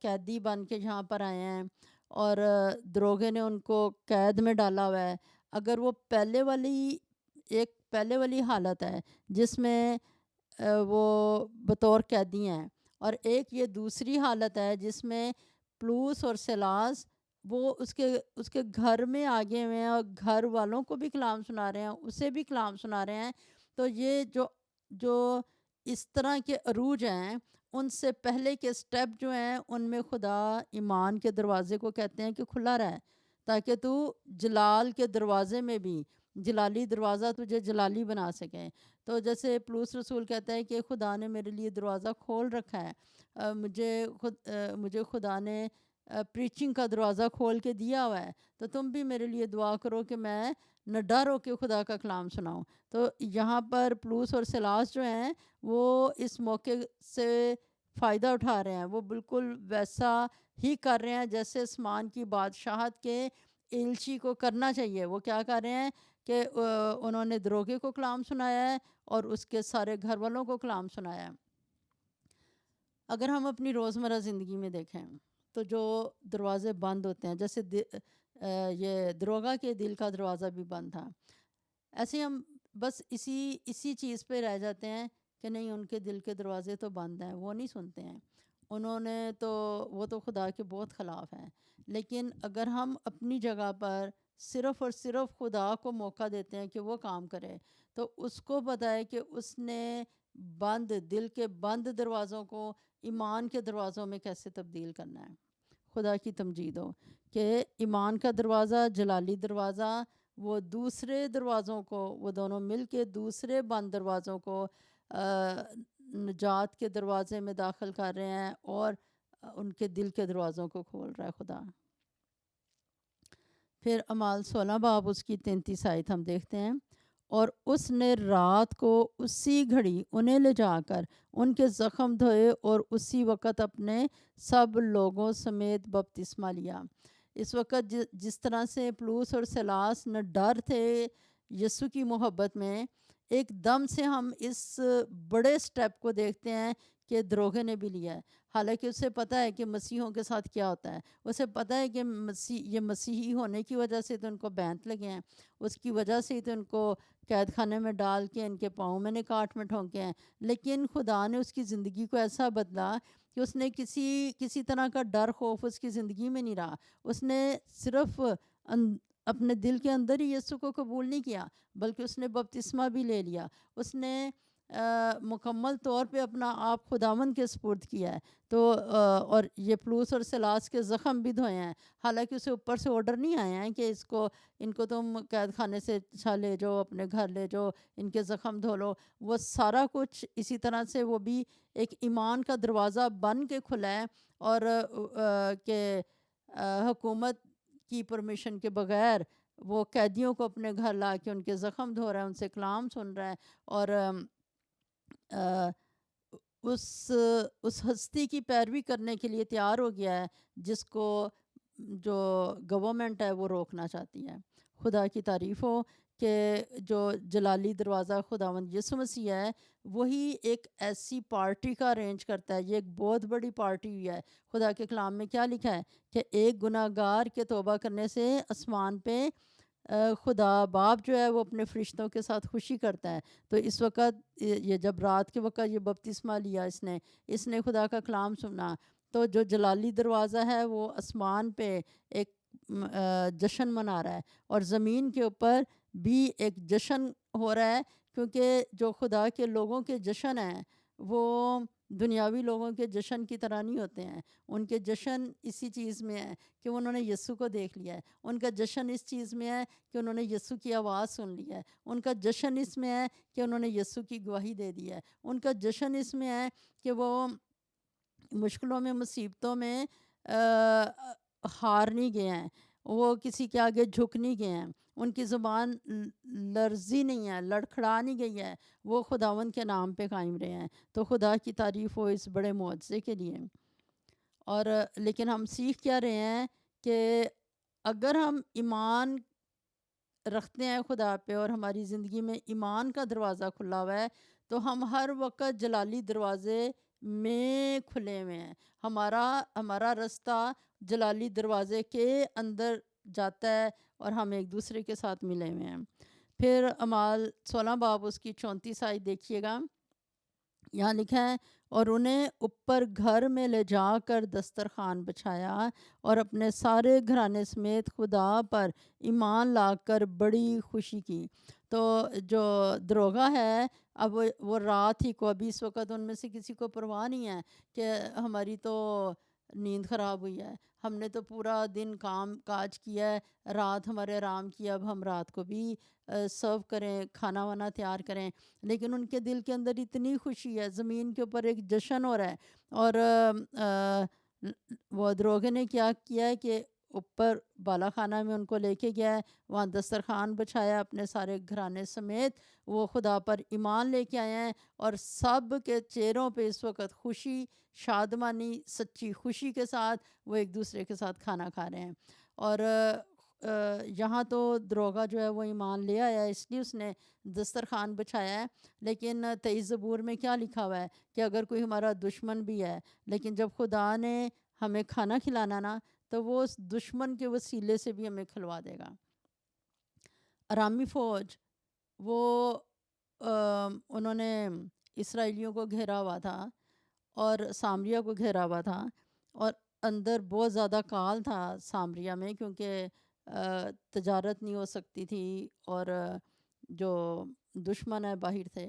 قیدی بن کے یہاں پر آئے ہیں اور دروغے نے ان کو قید میں ڈالا ہوا ہے، اگر وہ پہلے والی حالت ہے جس میں وہ بطور قیدی ہیں، اور ایک یہ دوسری حالت ہے جس میں پلوس اور سلاس وہ اس کے گھر میں آگے ہوئے ہیں اور گھر والوں کو بھی کلام سنا رہے ہیں، اسے بھی کلام سنا رہے ہیں، تو یہ جو اس طرح کے عروج ہیں ان سے پہلے کے سٹیپ جو ہیں ان میں خدا ایمان کے دروازے کو کہتے ہیں کہ کھلا رہے تاکہ تو جلال کے دروازے میں بھی جلالی دروازہ تجھے جلالی بنا سکے۔ تو جیسے پلوس رسول کہتا ہے کہ خدا نے میرے لیے دروازہ کھول رکھا ہے، مجھے خدا نے پریچنگ کا دروازہ کھول کے دیا ہوا ہے، تو تم بھی میرے لیے دعا کرو کہ میں نہ ڈر ہو کے خدا کا کلام سناؤں۔ تو یہاں پر پلوس اور سلاس جو ہیں وہ اس موقع سے فائدہ اٹھا رہے ہیں، وہ بالکل ویسا ہی کر رہے ہیں جیسے آسمان کی بادشاہت کے ایلچی کو کرنا چاہیے۔ وہ کیا کر رہے ہیں کہ انہوں نے دروگے کو کلام سنایا ہے اور اس کے سارے گھر والوں کو کلام سنایا ہے۔ اگر ہم اپنی روزمرہ زندگی میں دیکھیں تو جو دروازے بند ہوتے ہیں، جیسے یہ دروگا کے دل کا دروازہ بھی بند تھا، ایسے ہم بس اسی چیز پہ رہ جاتے ہیں کہ نہیں ان کے دل کے دروازے تو بند ہیں، وہ نہیں سنتے ہیں، وہ تو خدا کے بہت خلاف ہیں۔ لیکن اگر ہم اپنی جگہ پر صرف اور صرف خدا کو موقع دیتے ہیں کہ وہ کام کرے، تو اس کو پتہ ہے کہ اس نے دل کے بند دروازوں کو ایمان کے دروازوں میں کیسے تبدیل کرنا ہے۔ خدا کی تمجید ہو کہ ایمان کا دروازہ، جلالی دروازہ، وہ دوسرے دروازوں کو، وہ دونوں مل کے دوسرے بند دروازوں کو نجات کے دروازے میں داخل کر رہے ہیں اور ان کے دل کے دروازوں کو کھول رہا ہے خدا۔ پھر اعمال 16 باب اس کی 33 آیت ہم دیکھتے ہیں، اور اس نے رات کو اسی گھڑی انہیں لے جا کر ان کے زخم دھوئے اور اسی وقت اپنے سب لوگوں سمیت بپتسمہ لیا۔ اس وقت جس طرح سے پلوس اور سلاس نہ ڈر تھے یسوع کی محبت میں، ایک دم سے ہم اس بڑے سٹیپ کو دیکھتے ہیں کہ دروغے نے بھی لیا ہے، حالانکہ اسے پتہ ہے کہ مسیحوں کے ساتھ کیا ہوتا ہے، اسے پتہ ہے کہ یہ مسیحی ہونے کی وجہ سے تو ان کو بینت لگے ہیں، اس کی وجہ سے تو ان کو قید خانے میں ڈال کے ان کے پاؤں میں نے کاٹ میں ٹھونکے ہیں، لیکن خدا نے اس کی زندگی کو ایسا بدلا کہ اس نے کسی طرح کا ڈر خوف اس کی زندگی میں نہیں رہا۔ اس نے صرف اپنے دل کے اندر ہی یسوع کو قبول نہیں کیا، بلکہ اس نے بپتسمہ بھی لے لیا، اس نے مکمل طور پہ اپنا آپ خداوند کے سپرد کیا ہے۔ تو اور یہ پلوس اور سلاس کے زخم بھی دھوئے ہیں، حالانکہ اسے اوپر سے آرڈر نہیں آئے ہیں کہ ان کو تم قید خانے سے لے جاؤ، اپنے گھر لے جاؤ، ان کے زخم دھو لو۔ وہ سارا کچھ اسی طرح سے وہ بھی ایک ایمان کا دروازہ بن کے کھلا ہے، اور کہ حکومت کی پرمیشن کے بغیر وہ قیدیوں کو اپنے گھر لا کے ان کے زخم دھو رہا ہے، ان سے کلام سن رہا ہے، اور اس ہستی کی پیروی کرنے کے لیے تیار ہو گیا ہے جس کو جو گورنمنٹ ہے وہ روکنا چاہتی ہے۔ خدا کی تعریف ہو کہ جو جلالی دروازہ خداوند یسوع مسیح ہے وہی ایک ایسی پارٹی کا ارینج کرتا ہے۔ یہ ایک بہت بڑی پارٹی ہوئی ہے۔ خدا کے کلام میں کیا لکھا ہے کہ ایک گناہ گار کے توبہ کرنے سے آسمان پہ خدا باپ جو ہے وہ اپنے فرشتوں کے ساتھ خوشی کرتا ہے۔ تو اس وقت یہ جب رات کے وقت یہ بپتسمہ لیا اس نے خدا کا کلام سنا، تو جو جلالی دروازہ ہے وہ آسمان پہ ایک جشن منا رہا ہے، اور زمین کے اوپر بھی ایک جشن ہو رہا ہے، کیونکہ جو خدا کے لوگوں کے جشن ہیں وہ دنیاوی لوگوں کے جشن کی طرح نہیں ہوتے ہیں. ان کے جشن اسی چیز میں ہے کہ انہوں نے یسوع کو دیکھ لیا ہے. ان کا جشن اس چیز میں ہے کہ انہوں نے یسوع کی آواز سن لی ہے. ان کا جشن اس میں ہے کہ انہوں نے یسوع کی گواہی دے دی ہے. ان کا جشن اس میں ہے کہ وہ مشکلوں میں مصیبتوں میں ہار نہیں گئے ہیں, وہ کسی کے آگے جھک نہیں گئے ہیں, ان کی زبان لرزی نہیں ہے, لڑکھڑا نہیں گئی ہے, وہ خداوند کے نام پہ قائم رہے ہیں. تو خدا کی تعریف ہو اس بڑے معجزے کے لیے. اور لیکن ہم سیکھ کیا رہے ہیں کہ اگر ہم ایمان رکھتے ہیں خدا پہ اور ہماری زندگی میں ایمان کا دروازہ کھلا ہوا ہے تو ہم ہر وقت جلالی دروازے میں کھلے ہوئے ہیں. ہمارا رستہ جلالی دروازے کے اندر جاتا ہے اور ہم ایک دوسرے کے ساتھ ملے ہوئے ہیں. پھر اعمال 16 باب اس کی 34 آیت دیکھیے گا. یہاں لکھا ہے اور انہیں اوپر گھر میں لے جا کر دسترخوان بچھایا اور اپنے سارے گھرانے سمیت خدا پر ایمان لا کر بڑی خوشی کی. تو جو دروگا ہے اب وہ رات ہی کو, ابھی اس وقت ان میں سے کسی کو پرواہ نہیں ہے کہ ہماری تو نیند خراب ہوئی ہے, ہم نے تو پورا دن کام کاج کیا ہے, رات ہمارے آرام کی, اب ہم رات کو بھی سرو کریں, کھانا وانا تیار کریں. لیکن ان کے دل کے اندر اتنی خوشی ہے, زمین کے اوپر ایک جشن ہو رہا ہے. اور وہ دروگے نے کیا کیا ہے کہ اوپر بالا خانہ میں ان کو لے کے گیا ہے, وہاں دسترخوان بچھایا اپنے سارے گھرانے سمیت, وہ خدا پر ایمان لے کے آئے ہیں اور سب کے چہروں پہ اس وقت خوشی, شادمانی, سچی خوشی کے ساتھ وہ ایک دوسرے کے ساتھ کھانا کھا رہے ہیں. اور یہاں تو دروگا جو ہے وہ ایمان لے آیا ہے, اس لیے اس نے دسترخوان بچھایا ہے. لیکن 23 زبور میں کیا لکھا ہوا ہے کہ اگر کوئی ہمارا دشمن بھی ہے, لیکن جب خدا نے ہمیں کھانا کھلانا نا تو وہ اس دشمن کے وسیلے سے بھی ہمیں کھلوا دے گا. ارامی فوج وہ انہوں نے اسرائیلیوں کو گھیرا ہوا تھا اور سامریا کو گھیرا ہوا تھا, اور اندر بہت زیادہ کال تھا سامریا میں, کیونکہ تجارت نہیں ہو سکتی تھی اور جو دشمن ہے باہر تھے.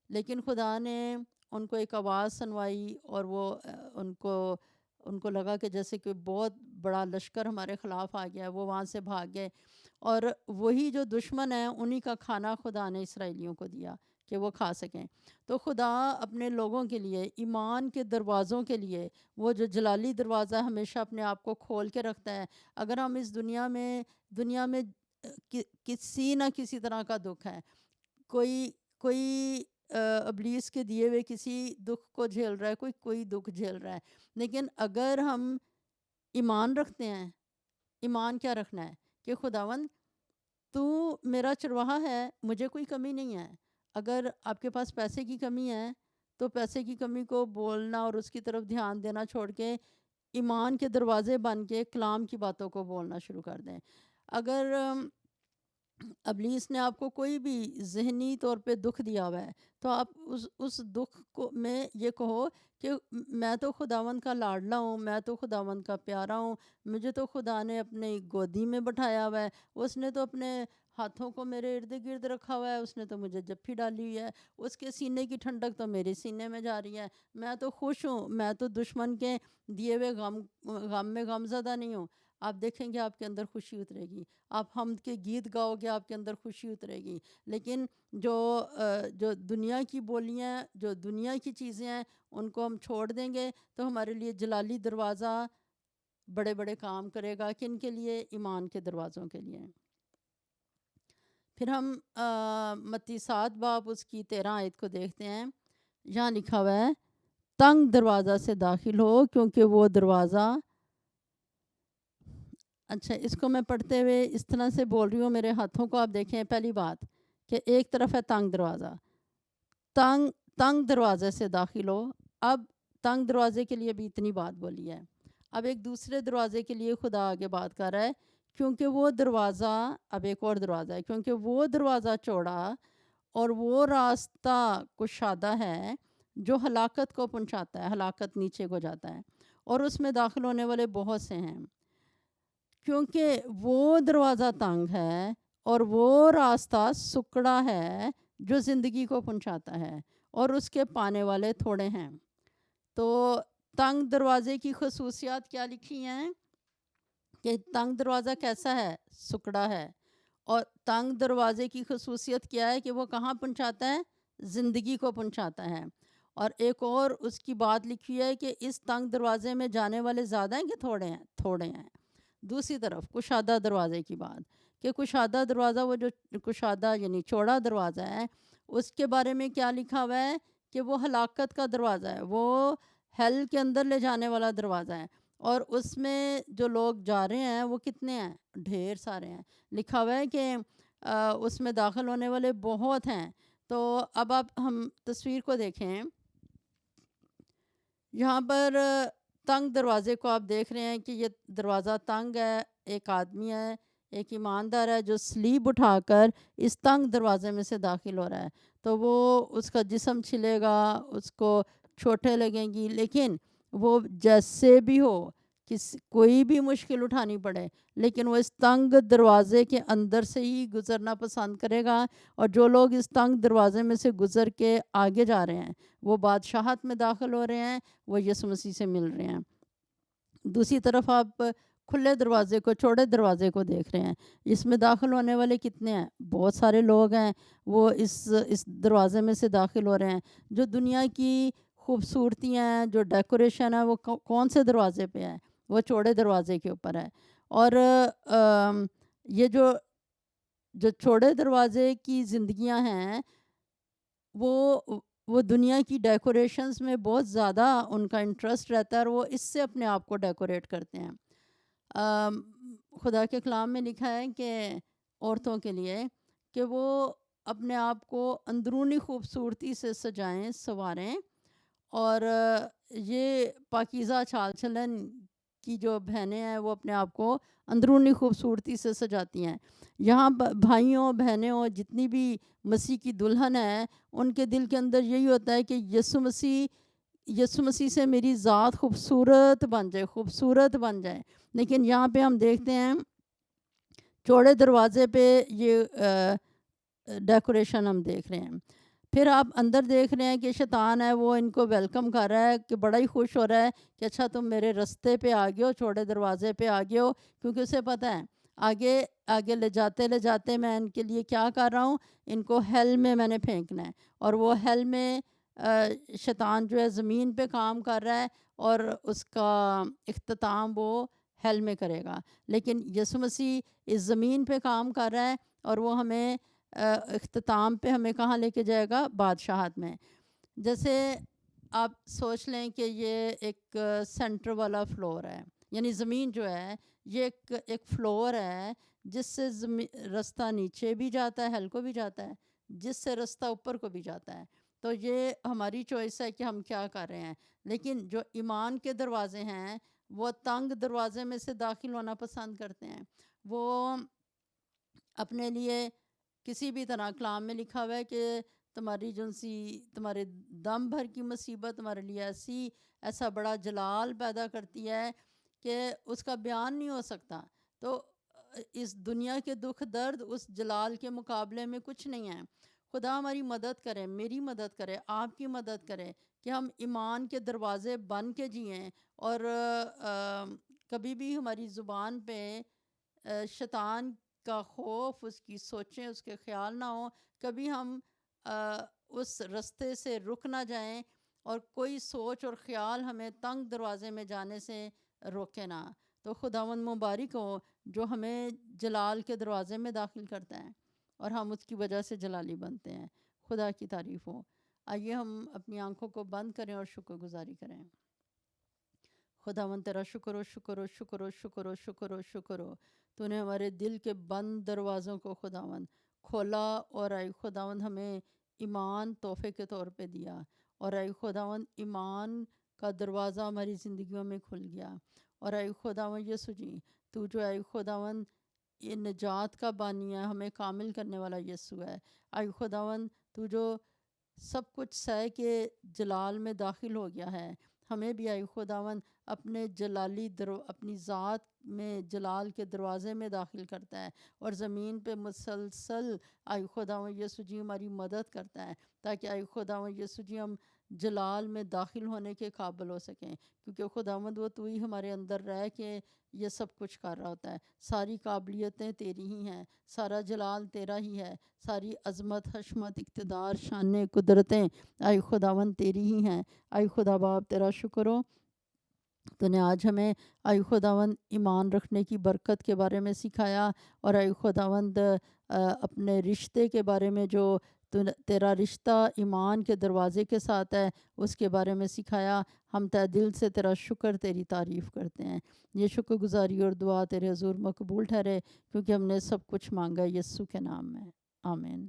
لیکن خدا نے ان کو ایک آواز سنوائی اور وہ ان کو لگا کہ جیسے کہ بہت بڑا لشکر ہمارے خلاف آ گیا ہے, وہ وہاں سے بھاگ گئے. اور وہی جو دشمن ہیں انہی کا کھانا خدا نے اسرائیلیوں کو دیا کہ وہ کھا سکیں. تو خدا اپنے لوگوں کے لیے, ایمان کے دروازوں کے لیے, وہ جو جلالی دروازہ ہمیشہ اپنے آپ کو کھول کے رکھتا ہے. اگر ہم اس دنیا میں کسی نہ کسی طرح کا دکھ ہے, کوئی ابلیس کے دیے ہوئے کسی دکھ کو جھیل رہا ہے, کوئی دکھ جھیل رہا ہے, لیکن اگر ہم ایمان رکھتے ہیں, ایمان کیا رکھنا ہے کہ خداوند تو میرا چرواہا ہے, مجھے کوئی کمی نہیں ہے. اگر آپ کے پاس پیسے کی کمی ہے تو پیسے کی کمی کو بولنا اور اس کی طرف دھیان دینا چھوڑ کے ایمان کے دروازے بن کے کلام کی باتوں کو بولنا شروع کر دیں. اگر ابلیس نے آپ کو کوئی بھی ذہنی طور پہ دکھ دیا ہوا ہے تو آپ اس دکھ کو میں یہ کہو کہ میں تو خداوند کا لاڈلا ہوں, میں تو خداوند کا پیارا ہوں, مجھے تو خدا نے اپنے گودی میں بٹھایا ہوا ہے, اس نے تو اپنے ہاتھوں کو میرے ارد گرد رکھا ہوا ہے, اس نے تو مجھے جپھی ڈالی ہوئی ہے, اس کے سینے کی ٹھنڈک تو میرے سینے میں جا رہی ہے, میں تو خوش ہوں, میں تو دشمن کے دیے ہوئے غم میں غم زدہ نہیں ہوں. آپ دیکھیں گے آپ کے اندر خوشی اترے گی, آپ حمد کے گیت گاؤ گے, آپ کے اندر خوشی اترے گی. لیکن جو دنیا کی بولیاں, جو دنیا کی چیزیں ہیں, ان کو ہم چھوڑ دیں گے تو ہمارے لیے جلالی دروازہ بڑے بڑے کام کرے گا. کن کے لیے؟ ایمان کے دروازوں کے لیے. پھر ہم متی 7 باب اس کی 13 آیت کو دیکھتے ہیں. یہاں لکھا ہوا ہے تنگ دروازہ سے داخل ہو کیونکہ وہ دروازہ, اچھا اس کو میں پڑھتے ہوئے اس طرح سے بول رہی ہوں, میرے ہاتھوں کو آپ دیکھیں. پہلی بات کہ ایک طرف ہے تنگ دروازہ, تنگ دروازے سے داخل ہو. اب تنگ دروازے کے لیے بھی اتنی بات بولی ہے. اب ایک دوسرے دروازے کے لیے خدا آگے بات کر رہا ہے, کیونکہ وہ دروازہ, اب ایک اور دروازہ ہے, کیونکہ وہ دروازہ چوڑا اور وہ راستہ کشادہ ہے جو ہلاکت کو پہنچاتا ہے, ہلاکت نیچے کو جاتا ہے, اور اس میں داخل ہونے والے بہت سے ہیں. کیونکہ وہ دروازہ تنگ ہے اور وہ راستہ سکڑا ہے جو زندگی کو پہنچاتا ہے, اور اس کے پانے والے تھوڑے ہیں. تو تنگ دروازے کی خصوصیات کیا لکھی ہیں کہ تنگ دروازہ کیسا ہے؟ سکڑا ہے. اور تنگ دروازے کی خصوصیت کیا ہے کہ وہ کہاں پہنچاتا ہے؟ زندگی کو پہنچاتا ہے. اور ایک اور اس کی بات لکھی ہے کہ اس تنگ دروازے میں جانے والے زیادہ ہیں کہ تھوڑے ہیں؟ تھوڑے ہیں. دوسری طرف کشادہ دروازے کی بات کہ کشادہ دروازہ، وہ جو کشادہ یعنی چوڑا دروازہ ہے، اس کے بارے میں کیا لکھا ہوا ہے کہ وہ ہلاکت کا دروازہ ہے، وہ ہیل کے اندر لے جانے والا دروازہ ہے. اور اس میں جو لوگ جا رہے ہیں وہ کتنے ہیں؟ ڈھیر سارے ہیں. لکھا ہوا ہے کہ اس میں داخل ہونے والے بہت ہیں. تو اب آپ ہم تصویر کو دیکھیں. یہاں پر تنگ دروازے کو آپ دیکھ رہے ہیں کہ یہ دروازہ تنگ ہے. ایک آدمی ہے، ایک ایماندار ہے جو سلیب اٹھا کر اس تنگ دروازے میں سے داخل ہو رہا ہے. تو وہ اس کا جسم چھلے گا، اس کو چوٹیں لگیں گی، لیکن وہ جیسے بھی ہو، کوئی بھی مشکل اٹھانی پڑے، لیکن وہ اس تنگ دروازے کے اندر سے ہی گزرنا پسند کرے گا. اور جو لوگ اس تنگ دروازے میں سے گزر کے آگے جا رہے ہیں، وہ بادشاہت میں داخل ہو رہے ہیں، وہ یسوع مسیح سے مل رہے ہیں. دوسری طرف آپ کھلے دروازے کو، چوڑے دروازے کو دیکھ رہے ہیں. اس میں داخل ہونے والے کتنے ہیں؟ بہت سارے لوگ ہیں، وہ اس دروازے میں سے داخل ہو رہے ہیں. جو دنیا کی خوبصورتیاں ہیں، جو ڈیکوریشن ہے، وہ کون سے دروازے پہ ہے؟ وہ چوڑے دروازے کے اوپر ہے. اور یہ جو چوڑے دروازے کی زندگیاں ہیں، وہ دنیا کی ڈیکوریشنز میں بہت زیادہ ان کا انٹرسٹ رہتا ہے، اور وہ اس سے اپنے آپ کو ڈیکوریٹ کرتے ہیں. خدا کے کلام میں لکھا ہے کہ عورتوں کے لیے کہ وہ اپنے آپ کو اندرونی خوبصورتی سے سجائیں، سنواریں. اور یہ پاکیزہ چال چلن کی جو بہنیں ہیں وہ اپنے آپ کو اندرونی خوبصورتی سے سجاتی ہیں. یہاں بھائیوں بہنوں جتنی بھی مسیح کی دلہن ہے، ان کے دل کے اندر یہی ہوتا ہے کہ یسوع مسیح سے میری ذات خوبصورت بن جائے، خوبصورت بن جائے. لیکن یہاں پہ ہم دیکھتے ہیں چوڑے دروازے پہ یہ ڈیکوریشن ہم دیکھ رہے ہیں. پھر آپ اندر دیکھ رہے ہیں کہ شیطان ہے، وہ ان کو ویلکم کر رہا ہے، کہ بڑا ہی خوش ہو رہا ہے کہ اچھا تم میرے رستے پہ آ گئے ہو، چوڑے دروازے پہ آ گئے ہو. کیونکہ اسے پتہ ہے آگے لے جاتے میں ان کے لیے کیا کر رہا ہوں، ان کو ہیل میں نے پھینکنا ہے. اور وہ ہیل میں شیطان جو ہے زمین پہ کام کر رہا ہے، اور اس کا اختتام وہ ہیل میں کرے گا. لیکن یسوع مسیح اس زمین پہ کام کر رہا ہے، اور وہ ہمیں اختتام پہ ہمیں کہاں لے کے جائے گا؟ بادشاہت میں. جیسے آپ سوچ لیں کہ یہ ایک سینٹر والا فلور ہے، یعنی زمین جو ہے یہ ایک فلور ہے جس سے رستہ نیچے بھی جاتا ہے، ہیل کو بھی جاتا ہے، جس سے رستہ اوپر کو بھی جاتا ہے. تو یہ ہماری چوائس ہے کہ ہم کیا کر رہے ہیں. لیکن جو ایمان کے دروازے ہیں وہ تنگ دروازے میں سے داخل ہونا پسند کرتے ہیں. وہ اپنے لیے کسی بھی طرح کلام میں لکھا ہوا ہے کہ تمہارے دم بھر کی مصیبت تمہارے لیے ایسا بڑا جلال پیدا کرتی ہے کہ اس کا بیان نہیں ہو سکتا. تو اس دنیا کے دکھ درد اس جلال کے مقابلے میں کچھ نہیں ہے. خدا ہماری مدد کرے، میری مدد کرے، آپ کی مدد کرے کہ ہم ایمان کے دروازے بن کے جئیں، اور کبھی بھی ہماری زبان پہ شیطان کا خوف، اس کی سوچیں، اس کے خیال نہ ہوں. کبھی ہم اس رستے سے رک نہ جائیں، اور کوئی سوچ اور خیال ہمیں تنگ دروازے میں جانے سے روکے نہ. تو خداوند مبارک ہو جو ہمیں جلال کے دروازے میں داخل کرتا ہے، اور ہم اس کی وجہ سے جلالی بنتے ہیں. خدا کی تعریف ہو. آئیے ہم اپنی آنکھوں کو بند کریں اور شکر گزاری کریں. خداوند تیرا شکر و شکر و شکر و شکر و شکر و شکر ہو. تو نے ہمارے دل کے بند دروازوں کو خداوند کھولا، اور اے خداوند ہمیں ایمان تحفے کے طور پہ دیا. اور اے خداوند ایمان کا دروازہ ہماری زندگیوں میں کھل گیا. اور اے خداوند یسوع جی، تو جو اے خداوند یہ نجات کا بانی ہے، ہمیں کامل کرنے والا یسوع ہے. اے خداوند تو جو سب کچھ سہ کے جلال میں داخل ہو گیا ہے، ہمیں بھی اے خداوند اپنے اپنی ذات میں جلال کے دروازے میں داخل کرتا ہے، اور زمین پہ مسلسل اے خداوند یسوع جی ہماری مدد کرتا ہے، تاکہ اے خداوند یسوع جی ہم جلال میں داخل ہونے کے قابل ہو سکیں، کیونکہ خداوند وہ تو ہی ہمارے اندر رہ کے یہ سب کچھ کر رہا ہوتا ہے۔ ساری قابلیتیں تیری ہی ہیں، سارا جلال تیرا ہی ہے، ساری عظمت، حشمت، اقتدار، شانیں، قدرتیں اے خداوند تیری ہی ہیں۔ اے خدا باپ تیرا شکر ہو، تو نے آج ہمیں اے خداوند ایمان رکھنے کی برکت کے بارے میں سکھایا، اور اے خداوند اپنے رشتے کے بارے میں جو تیرا رشتہ ایمان کے دروازے کے ساتھ ہے اس کے بارے میں سکھایا۔ ہم تہ دل سے تیرا شکر، تیری تعریف کرتے ہیں۔ یہ شکر گزاری اور دعا تیرے حضور مقبول ٹھہرے، کیونکہ ہم نے سب کچھ مانگا یسوع کے نام میں، آمین۔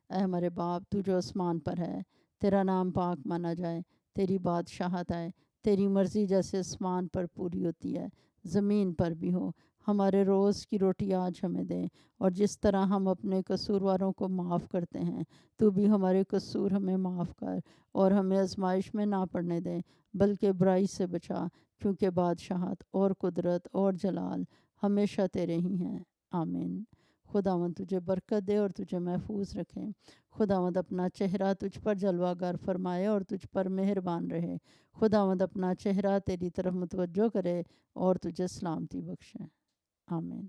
اے ہمارے باپ تو جو آسمان پر ہے، تیرا نام پاک مانا جائے، تیری بادشاہت آئے، تیری مرضی جیسے آسمان پر پوری ہوتی ہے زمین پر بھی ہو۔ ہمارے روز کی روٹی آج ہمیں دیں، اور جس طرح ہم اپنے قصورواروں کو معاف کرتے ہیں تو بھی ہمارے قصور ہمیں معاف کر، اور ہمیں آزمائش میں نہ پڑنے دیں بلکہ برائی سے بچا، کیونکہ بادشاہت اور قدرت اور جلال ہمیشہ تیرے ہی ہیں، آمین۔ خداوند تجھے برکت دے اور تجھے محفوظ رکھے۔ خداوند اپنا چہرہ تجھ پر جلوہ گر فرمائے اور تجھ پر مہربان رہے۔ خداوند اپنا چہرہ تیری طرف متوجہ کرے اور تجھے سلامتی بخشے، آمین۔